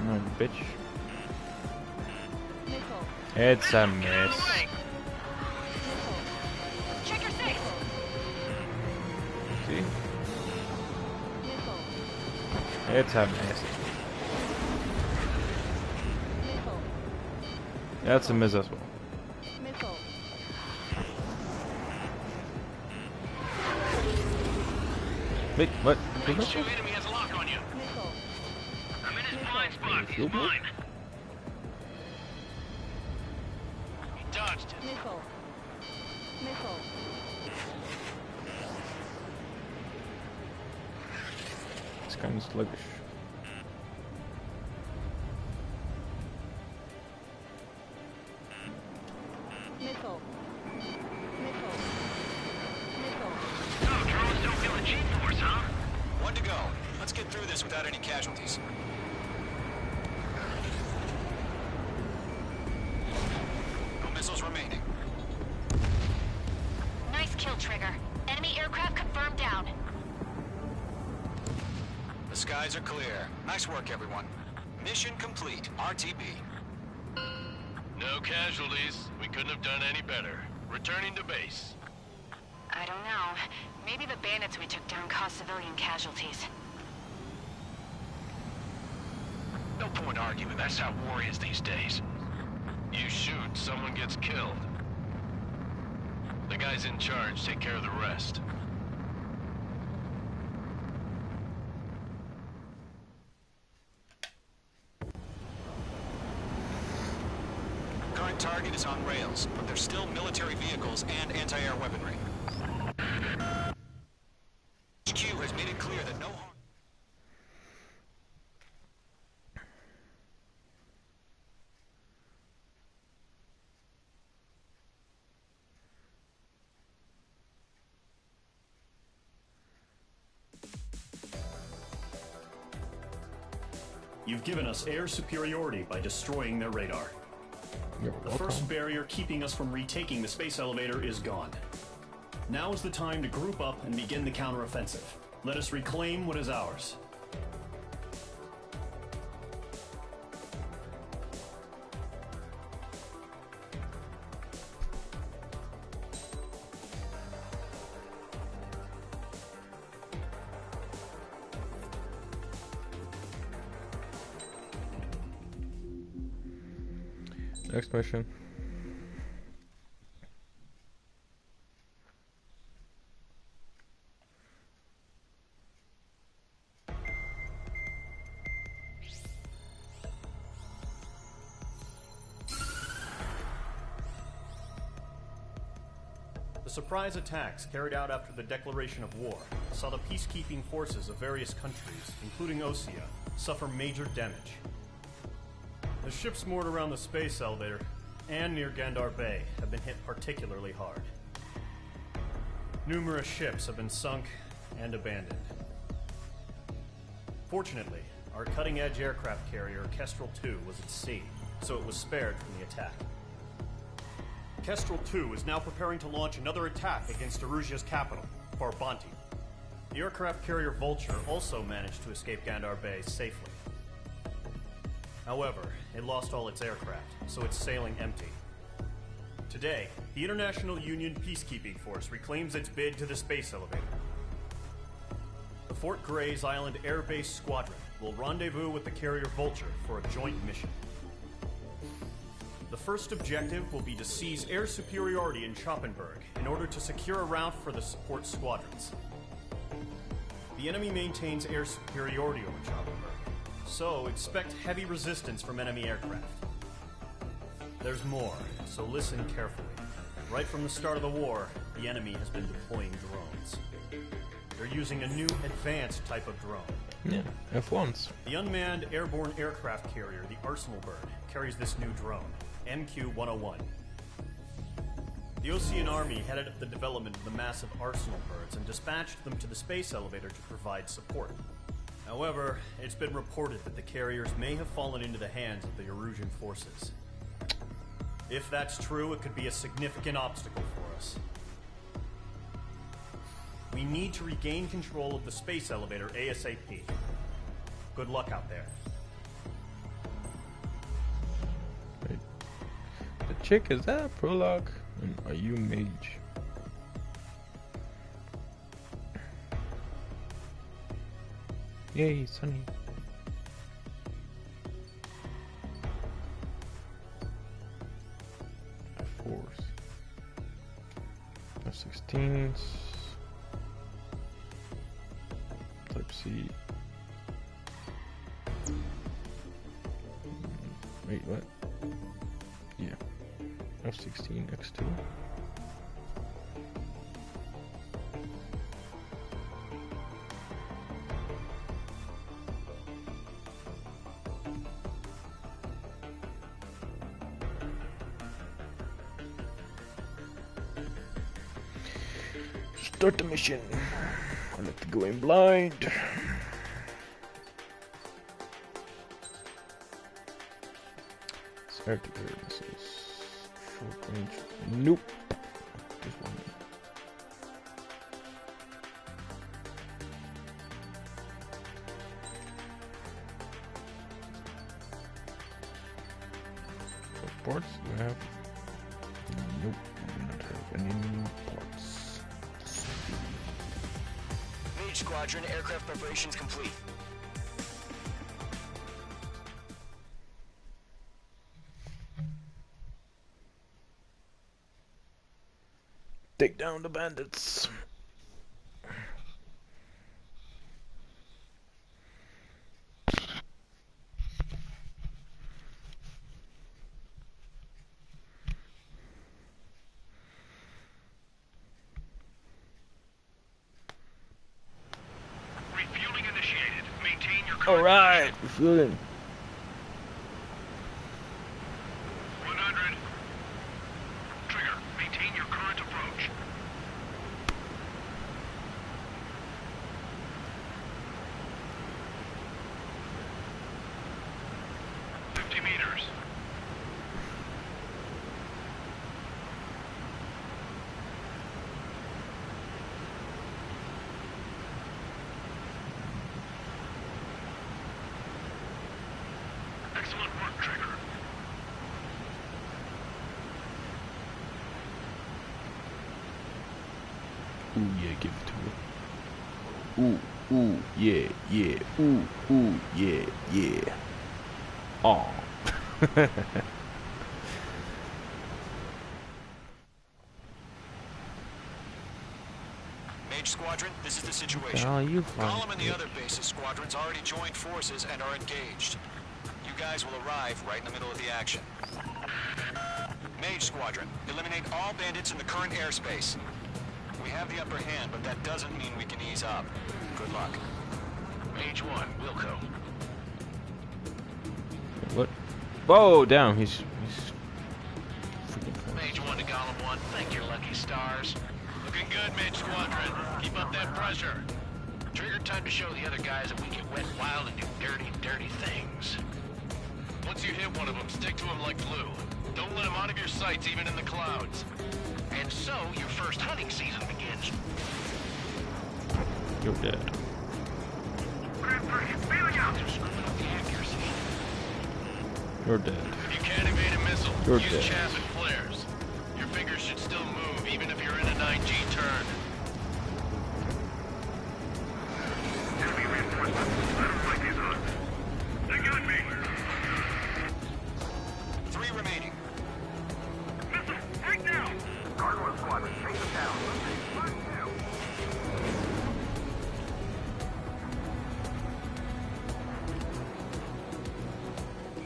No, bitch. Missile. It's a Get out of mess. the way! Check your 6. See? Missile. It's a mess. Missile. That's a miss as well. Missile. Wait, what? Range 2 enemy has a lock on you. Missile. I'm in his blind spot. He's Shield me? mine. He dodged it. Missile. Missile. It's kind of sluggish. Missile. Missile. Missile. Oh, drones don't feel the G-force, huh? 1 to go. Let's get through this without any casualties. No missiles remaining. Nice kill, Trigger. Enemy aircraft confirmed down. The skies are clear. Nice work, everyone. Mission complete. RTB. No casualties. We couldn't have done any better. Returning to base. I don't know. Maybe the bandits we took down caused civilian casualties. No point arguing. That's how war is these days. You shoot, someone gets killed. The guys in charge take care of the rest. Current target is on rails, but there's still military vehicles and anti-air weaponry. HQ has made it clear that no harm... You've given us air superiority by destroying their radar. The first barrier keeping us from retaking the space elevator is gone. Now is the time to group up and begin the counteroffensive. Let us reclaim what is ours. Next mission. The surprise attacks carried out after the declaration of war saw the peacekeeping forces of various countries, including Osea, suffer major damage. The ships moored around the space elevator and near Gandar Bay have been hit particularly hard. Numerous ships have been sunk and abandoned. Fortunately, our cutting-edge aircraft carrier, Kestrel 2, was at sea, so it was spared from the attack. Kestrel 2 is now preparing to launch another attack against Erusia's capital, Farbanti. The aircraft carrier Vulture also managed to escape Gandar Bay safely. However, it lost all its aircraft, so it's sailing empty. Today, the International Union Peacekeeping Force reclaims its bid to the space elevator. The Fort Gray's Island Air Base Squadron will rendezvous with the carrier Vulture for a joint mission. The first objective will be to seize air superiority in Schoppenberg in order to secure a route for the support squadrons. The enemy maintains air superiority over Schoppenberg, so expect heavy resistance from enemy aircraft. There's more, so listen carefully. Right from the start of the war, the enemy has been deploying drones. They're using a new advanced type of drone. Yeah, F1s. The unmanned airborne aircraft carrier, the Arsenal Bird, carries this new drone, MQ-101. The Osean Army headed up the development of the massive Arsenal Birds and dispatched them to the space elevator to provide support. However, it's been reported that the carriers may have fallen into the hands of the Erusian forces. If that's true, it could be a significant obstacle for us. We need to regain control of the space elevator ASAP. Good luck out there. Wait. The chick, is that a prologue? And are you mage? Yay, sunny. F4s. F16s. Type C. Wait, what? Yeah. F16, X2. Start the mission. I like to go in blind. Air to air missiles. Short range. Nope. Just one. Squadron, aircraft preparations complete. Take down the bandits. Refueling initiated. Maintain your All right, refueling. 100. Trigger, maintain your current approach. Meters. Excellent work, Trigger. Ooh yeah, give it to her. Ooh yeah, yeah. Ooh yeah, yeah. Aw. Mage Squadron, this is the situation. Column and the other bases squadrons already joined forces and are engaged. You guys will arrive right in the middle of the action. Mage Squadron, eliminate all bandits in the current airspace. We have the upper hand, but that doesn't mean we can ease up. Good luck. Mage 1, Wilco. What? Whoa, damn, he's Mage 1 to Column 1, thank your lucky stars. Looking good, Mage Squadron. Keep up that pressure. Trigger, time to show the other guys that we get wet, wild, and do dirty, dirty things. Once you hit one of them, stick to him like glue. Don't let him out of your sights, even in the clouds. And so, your first hunting season begins. You're dead. You're dead. If you can't evade a missile, You're use dead. chaff and flares. Your fingers should still move, even if you're in a 9G turn. Enemy reinforcements. I don't like these odds. They got me. 3 remaining. Missile, right now. Gargoyle Squadron, chase them down.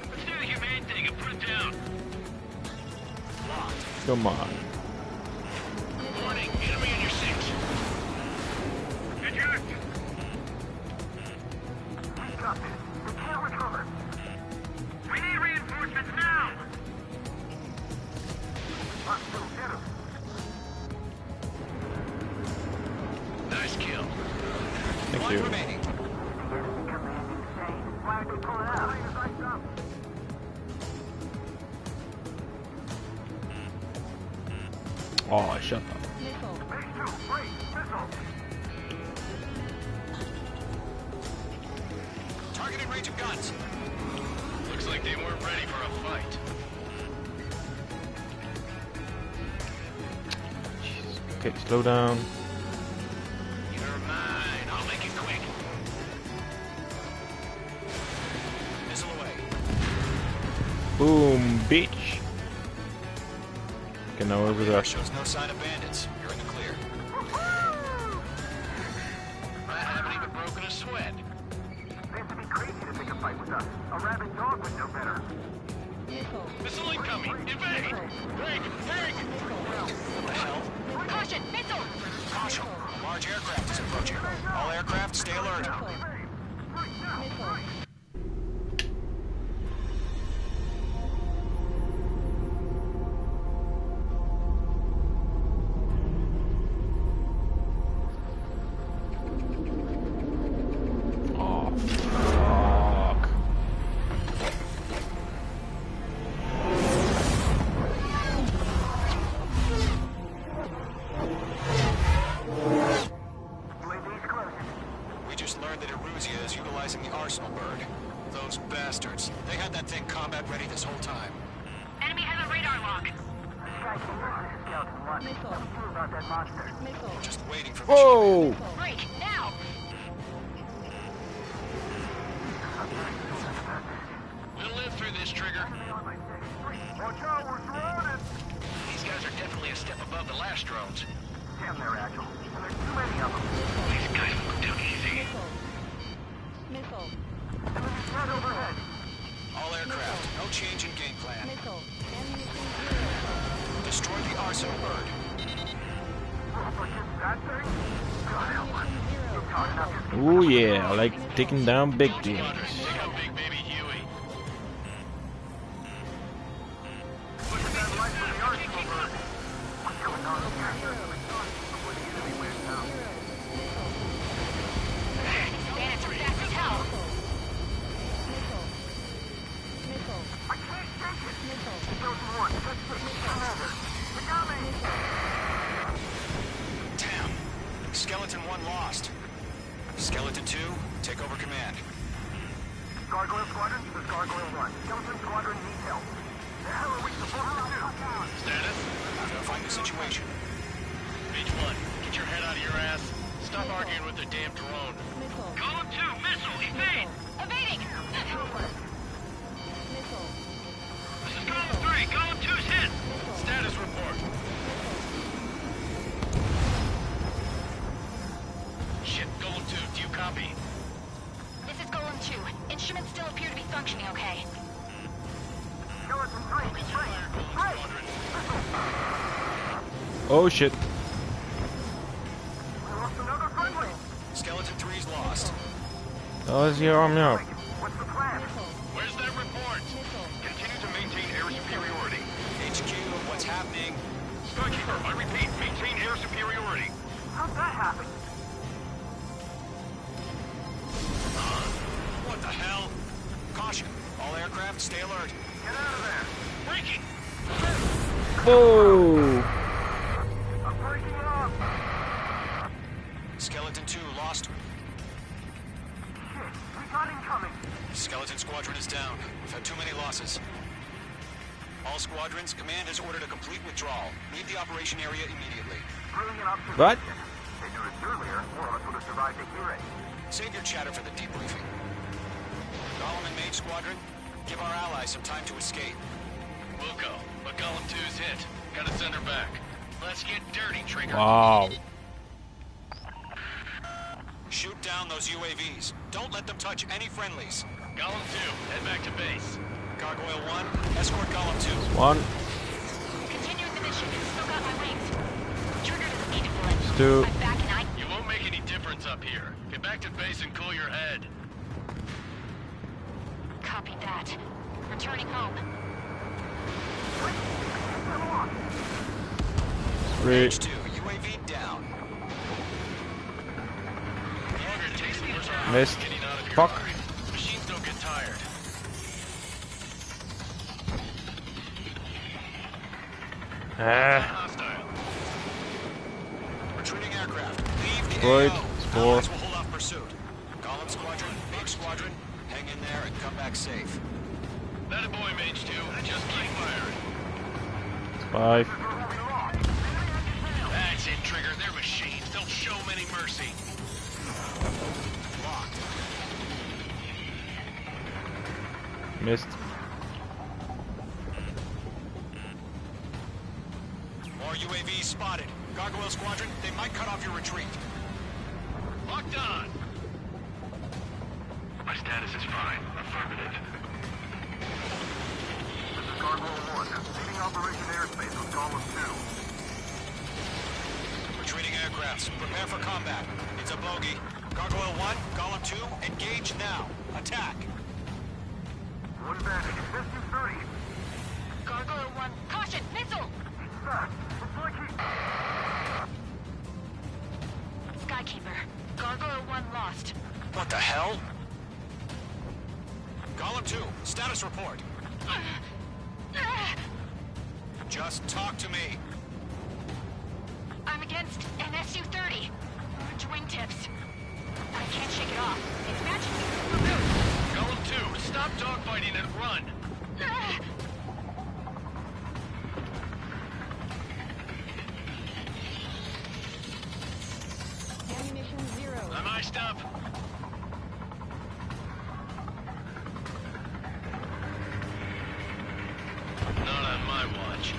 Let's do the humane thing and put it down. Come on. Warning, enemy in your 6. Eject. We got this. We can't recover. We need reinforcements now. Hostile, hit him. Nice kill. Thank 1 you. remaining. Why are they pulling out? Oh, shut up. Targeting range of guns. Looks like they weren't ready for a fight. Okay, slow down. You're mine. I'll make it quick. Missile away. Boom, bitch. Okay, now over there. Shows no sign of bandits. You're in the clear. I haven't even broken a sweat. Seems to be crazy to pick a fight with us. A rabid dog would know better. Missile incoming. Evade. Break. Break. What the hell? Caution! Missile! Caution. A large aircraft is approaching. All aircraft, stay alert. Oh, fuck. We just learned that Eruzia is utilizing the Arsenal bird. Those bastards. They had that thing combat ready this whole time. Enemy has a radar lock. Just waiting for Whoa! Break, now! above the last drones. Damn, they're agile. And there's too many of them. These guys look too easy. Missile. Enemy threat overhead. All aircraft, no change in game plan. Missile. Ammunition zero. Destroy the arsenal bird. That thing? God help us. You talking about this? Oh yeah, I like taking down big things. Take out Big Baby Huey. Look at that light from the arsenal bird. What's going on here? Before the enemy wins out. Bandits are fast as hell. Missile. I can't take it. Missile. Those one. That's it. Commander. They got me. Damn. Skeleton 1 lost. Skeleton 2, take over command. Gargoyle Squadron, this is Gargoyle 1. Skeleton Squadron needs help. The hell are we supposed to do? Status? Verifying the situation. Mage 1, get your head out of your ass. Stop arguing with the damn drone. Missile. Column 2, missile, evade! Evading! Missile. This is column 3, column 2's hit! Status report. Shit, Golem 2, do you copy? This is Golem 2. Instruments still appear to be functioning okay. Skeleton 3, Focus your fire, Golem Squadron. Oh shit. We lost another friendly. Skeleton 3's lost. Oh, is your arm now? What's the plan? Where's that report? Continue to maintain air superiority. HQ, what's happening? Skykeeper, I repeat, maintain air superiority. How'd that happen? What the hell? Caution. All aircraft, stay alert. Get out of there. Breaking! Whoa! I'm breaking up. Skeleton 2 lost. Shit, we got incoming. Skeleton Squadron is down. We've had too many losses. All squadrons, command has ordered a complete withdrawal. Leave the operation area immediately. Brilliant observation. What? They knew this earlier, more of us would have survived to hear it. Save your chatter for the debriefing. Golem and Mage Squadron, give our allies some time to escape. We'll go, but Golem 2's hit. Gotta send her back. Let's get dirty, Trigger. Wow. Shoot down those UAVs. Don't let them touch any friendlies. Golem 2, head back to base. Gargoyle 1, escort Golem 2. One. Continuing the mission. Still got my wings. Trigger doesn't need to flinch. Two. I'm back and I... You won't make any difference up here. Get back to base and cool your head. Copy that. Returning home. Three. Mage 2, UAV down. The longer it takes, the worse our Missed. odds of getting out of here Fuck. are. Machines don't get tired. Hostile. Retreating aircraft. Leave the Deployed. AO. Score. Allies will hold off pursuit. Golem Squadron, Mage Squadron, hang in there and come back safe. That a boy, Mage 2. Just keep firing. 5. That's it, Trigger. They're machines. Don't show them any mercy. Locked. Missed. More UAVs spotted. Gargoyle Squadron, they might cut off your retreat. Locked on. My status is fine. Affirmative. This is Gargoyle 1. Leaving Operation Airspace with Golem 2. Retreating aircrafts, prepare for combat. It's a bogey. Gargoyle 1, Golem 2, engage now. Attack. One bandit. This is 30. Gargoyle 1. Caution! Missile! Fast. It's like he... Skykeeper. Gargoyle 1 lost. What the hell? Golem 2, status report. Just talk to me. I'm against an Su-30. Wingtips. I can't shake it off. It's matching me. Golem 2, stop dogfighting and run. Ammunition zero. I'm iced up. Not on my watch.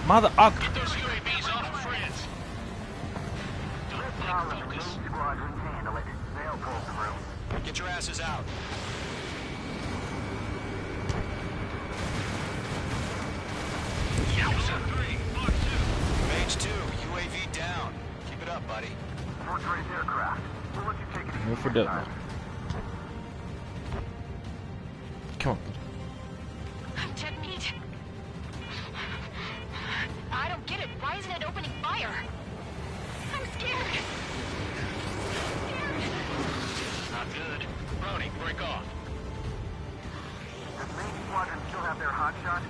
Mother uck. Get those UAVs off of France. Get your asses out. Mage 2, UAV down. Keep it up, buddy. Aircraft. We'll let you take it. Move for death. Come on. I'm dead meat. I don't get it. Why isn't it opening fire? I'm scared. Not good. Brownie, break off. Does main squadron still have their hot shot?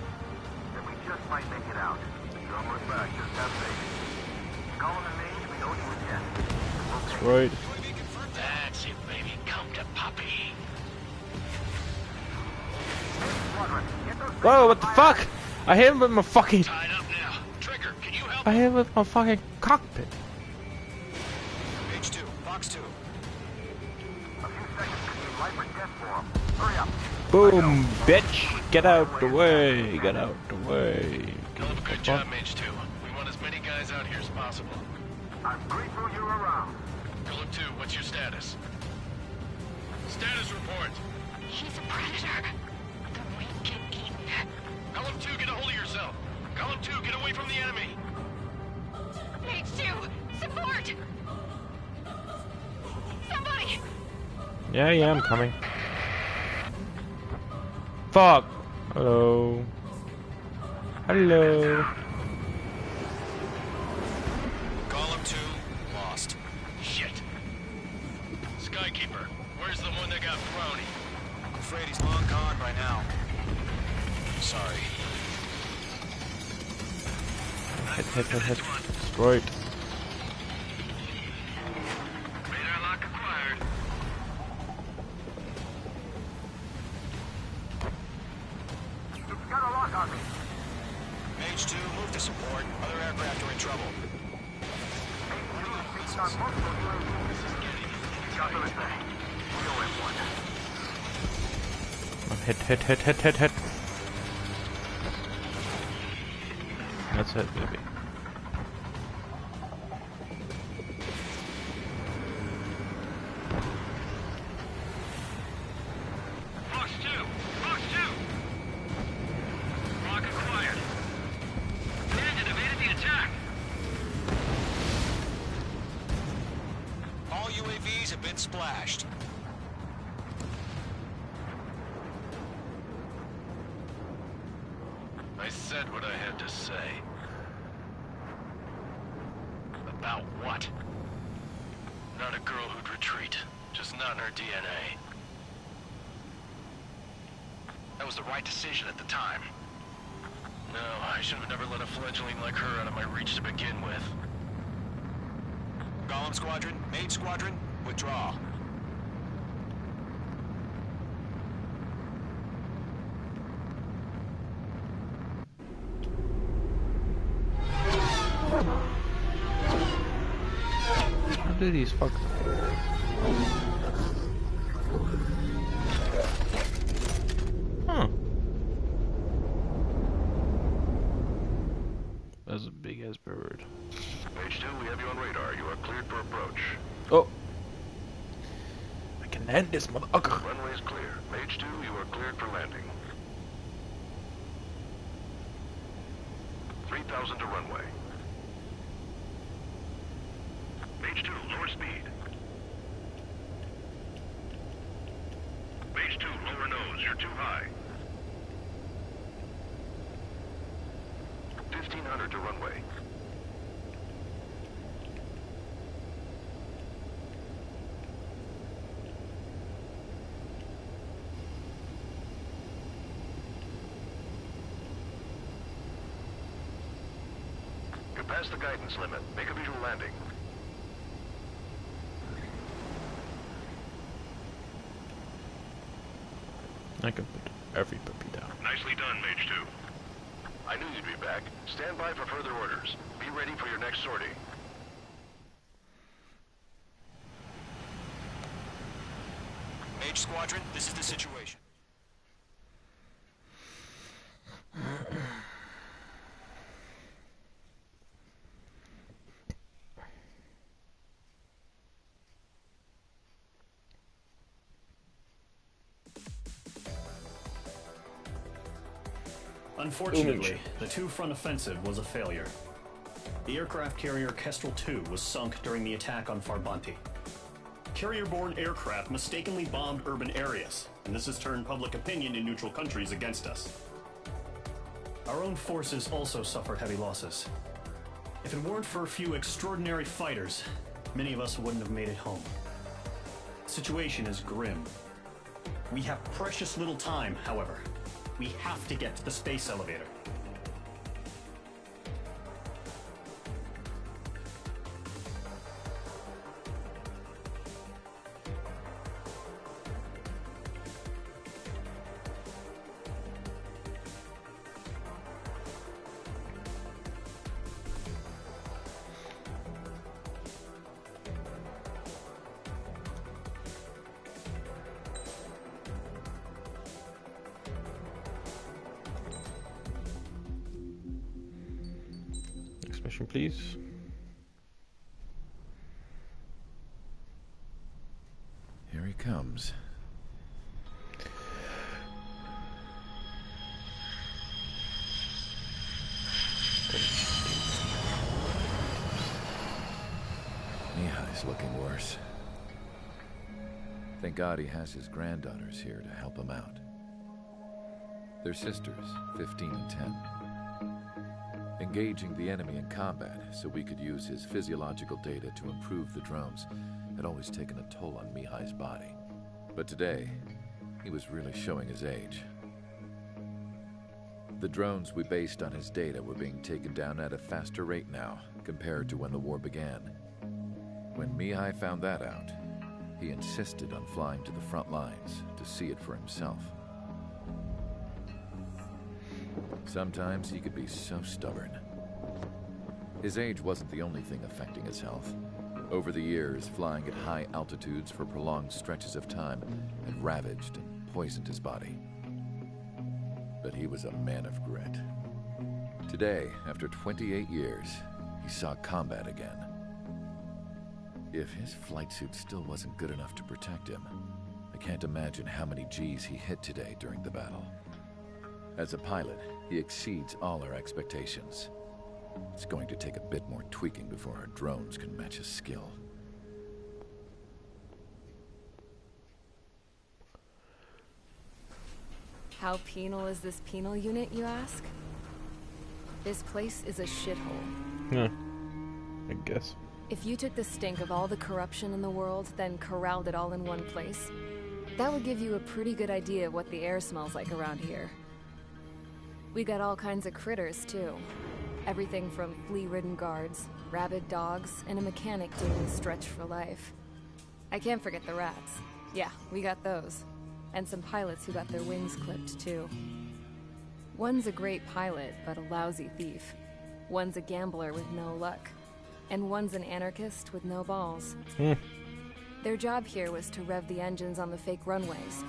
Then we just might make it out. Don't look back, just have faith. Call him a mage, we know you again. That's right. That's it, baby. Come to Poppy. Whoa, what the fuck? I hit him with my fucking... Tied up now. Trigger, can you help? I hit him with my fucking cockpit. Mage 2, Fox 2. A few seconds to be life or death for him. Hurry up. Boom, bitch. Get out the way. Get out the way. Hell of a good job, Mage 2. We want as many guys out here as possible. I'm grateful you're around. Golem 2, what's your status? Status report. He's a predator. The weak get eaten. Golem 2, get a hold of yourself. Golem 2, get away from the enemy. Mage 2, support! Somebody! Yeah, I'm coming. Fuck. Hello. Hello. Column 2, lost. Shit. Skykeeper, where's the one that got Brownie? I'm afraid he's long gone by now. Sorry. Hit. Destroyed. Radar lock acquired. It's got a lock on me. Mage 2, move to support. Other aircraft are in trouble. Hit. That's it, baby. Fox 2! Fox 2! Lock acquired. Bandit evaded the attack. All UAVs have been splashed. I said what I had to say. About what? Not a girl who'd retreat. Just not in her DNA. That was the right decision at the time. No, I should have never let a fledgling like her out of my reach to begin with. Golem Squadron, Mage Squadron, withdraw. How do these fuck? Huh. That's a big ass bird. Mage 2, we have you on radar. You are cleared for approach. Oh. I can land this motherfucker. Runway is clear. Mage 2, you are cleared for landing. 3,000 to runway. Mage 2, lower speed. Mage 2, lower nose. You're too high. 1,500 to runway. You're past the guidance limit. Make a visual landing. I can put every puppy down. Nicely done, Mage 2. I knew you'd be back. Stand by for further orders. Be ready for your next sortie. Mage Squadron, this is the situation. Unfortunately, the two-front offensive was a failure. The aircraft carrier Kestrel II was sunk during the attack on Farbanti. Carrier-borne aircraft mistakenly bombed urban areas, and this has turned public opinion in neutral countries against us. Our own forces also suffered heavy losses. If it weren't for a few extraordinary fighters, many of us wouldn't have made it home. The situation is grim. We have precious little time, however. We have to get to the space elevator. Please. Here he comes. Mihai's looking worse. Thank God he has his granddaughters here to help him out. They're sisters, 15 and 10. Engaging the enemy in combat so we could use his physiological data to improve the drones had always taken a toll on Mihai's body. But today, he was really showing his age. The drones we based on his data were being taken down at a faster rate now compared to when the war began. When Mihai found that out, he insisted on flying to the front lines to see it for himself. Sometimes he could be so stubborn. His age wasn't the only thing affecting his health. Over the years, flying at high altitudes for prolonged stretches of time had ravaged and poisoned his body. But he was a man of grit. Today, after 28 years, he saw combat again. If his flight suit still wasn't good enough to protect him, I can't imagine how many G's he hit today during the battle. As a pilot, he exceeds all our expectations. It's going to take a bit more tweaking before our drones can match his skill. How penal is this penal unit, you ask? This place is a shithole. Yeah, I guess. If you took the stink of all the corruption in the world, then corralled it all in one place, that would give you a pretty good idea of what the air smells like around here. We got all kinds of critters, too. Everything from flea-ridden guards, rabid dogs, and a mechanic doing the stretch for life. I can't forget the rats. Yeah, we got those. And some pilots who got their wings clipped, too. One's a great pilot, but a lousy thief. One's a gambler with no luck. And one's an anarchist with no balls. Their job here was to rev the engines on the fake runways.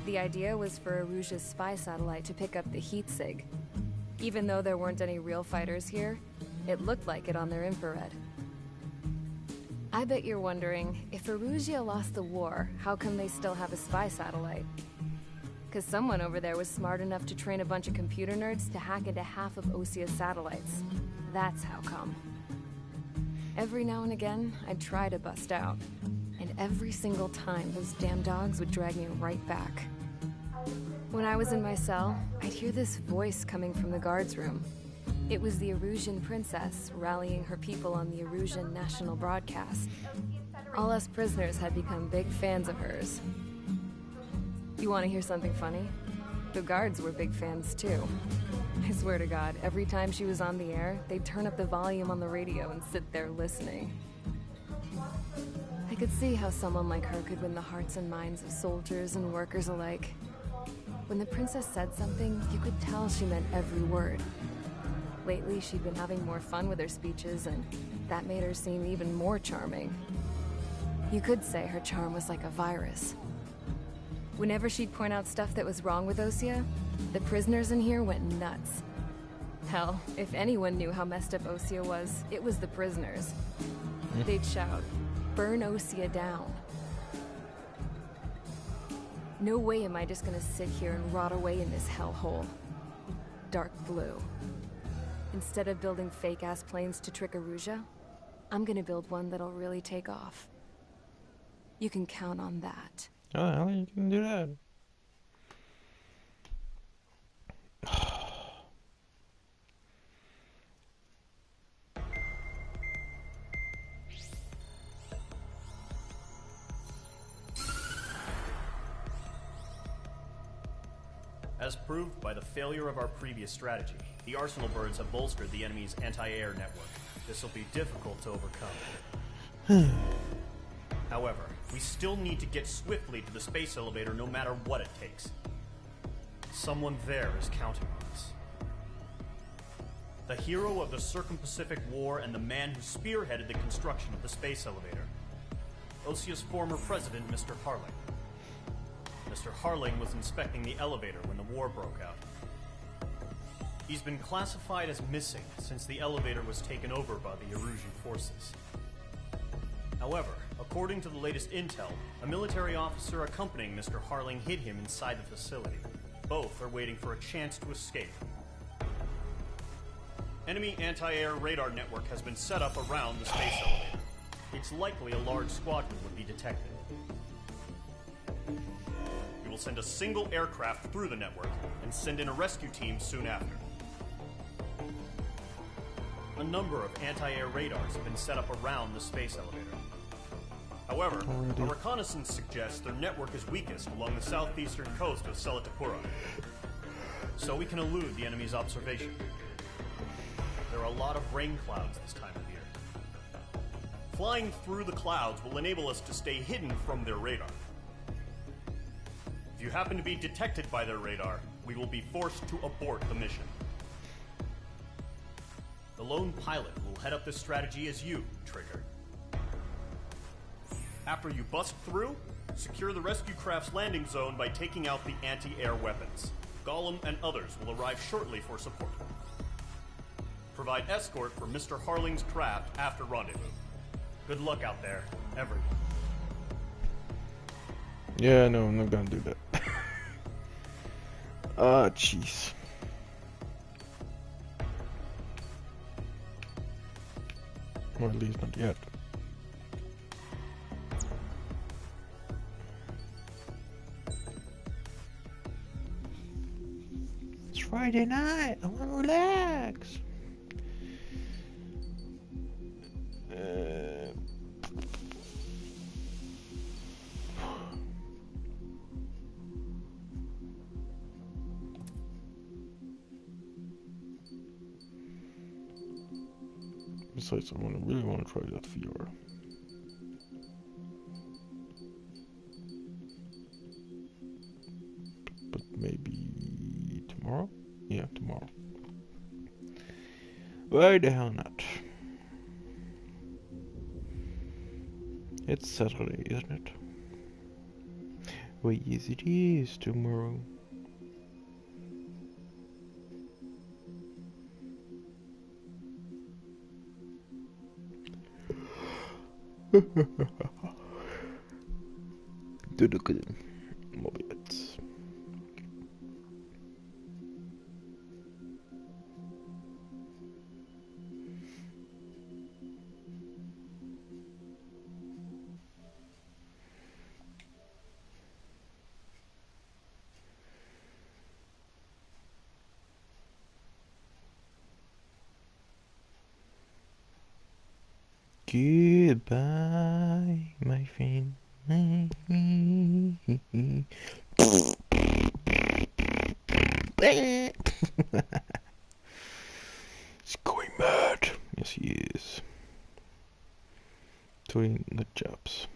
The idea was for Aruja's spy satellite to pick up the heat sig. Even though there weren't any real fighters here, it looked like it on their infrared. I bet you're wondering, if Aruja lost the war, how come they still have a spy satellite? Because someone over there was smart enough to train a bunch of computer nerds to hack into half of Osia's satellites. That's how come. Every now and again, I'd try to bust out. And every single time, those damn dogs would drag me right back. When I was in my cell, I'd hear this voice coming from the guards room. It was the Arusian princess rallying her people on the Arusian national broadcast. All us prisoners had become big fans of hers. You want to hear something funny? The guards were big fans too. I swear to God, every time she was on the air, they'd turn up the volume on the radio and sit there listening. I could see how someone like her could win the hearts and minds of soldiers and workers alike. When the princess said something, you could tell she meant every word. Lately, she'd been having more fun with her speeches, and that made her seem even more charming. You could say her charm was like a virus. Whenever she'd point out stuff that was wrong with Osia, the prisoners in here went nuts. Hell, if anyone knew how messed up Osia was, it was the prisoners. They'd shout, "Burn Osia down." No way am I just gonna sit here and rot away in this hellhole. dark blue. Instead of building fake-ass planes to trick Aruja, I'm gonna build one that'll really take off. You can count on that. Oh, hell, you can do that. As proved by the failure of our previous strategy, the Arsenal birds have bolstered the enemy's anti-air network. This will be difficult to overcome. However, we still need to get swiftly to the space elevator no matter what it takes. Someone there is counting on us. The hero of the Circum-Pacific War and the man who spearheaded the construction of the space elevator. Osia's former president, Mr. Harling. Mr. Harling was inspecting the elevator when the war broke out. He's been classified as missing since the elevator was taken over by the Erusian forces. However, according to the latest intel, a military officer accompanying Mr. Harling hid him inside the facility. Both are waiting for a chance to escape. Enemy anti-air radar network has been set up around the space elevator. It's likely a large squadron would be detected. We will send a single aircraft through the network and send in a rescue team soon after. A number of anti-air radars have been set up around the space elevator. However, a reconnaissance suggests their network is weakest along the southeastern coast of Selatapura, so we can elude the enemy's observation. There are a lot of rain clouds this time of year. Flying through the clouds will enable us to stay hidden from their radar. If you happen to be detected by their radar, we will be forced to abort the mission. The lone pilot will head up this strategy as you, Trigger. After you bust through, secure the rescue craft's landing zone by taking out the anti-air weapons. Gollum and others will arrive shortly for support. Provide escort for Mr. Harling's craft after rendezvous. Good luck out there, everyone. Yeah, no, I'm not gonna do that. Ah, jeez. Or at least not yet. It's Friday night. I want to relax. Besides, I really want to try that VR. But maybe tomorrow? Yeah, tomorrow. Why the hell not? It's Saturday, isn't it? Well, yes it is tomorrow. Mobilet. Goodbye, my friend. He's going mad. Yes, he is. Doing the jobs.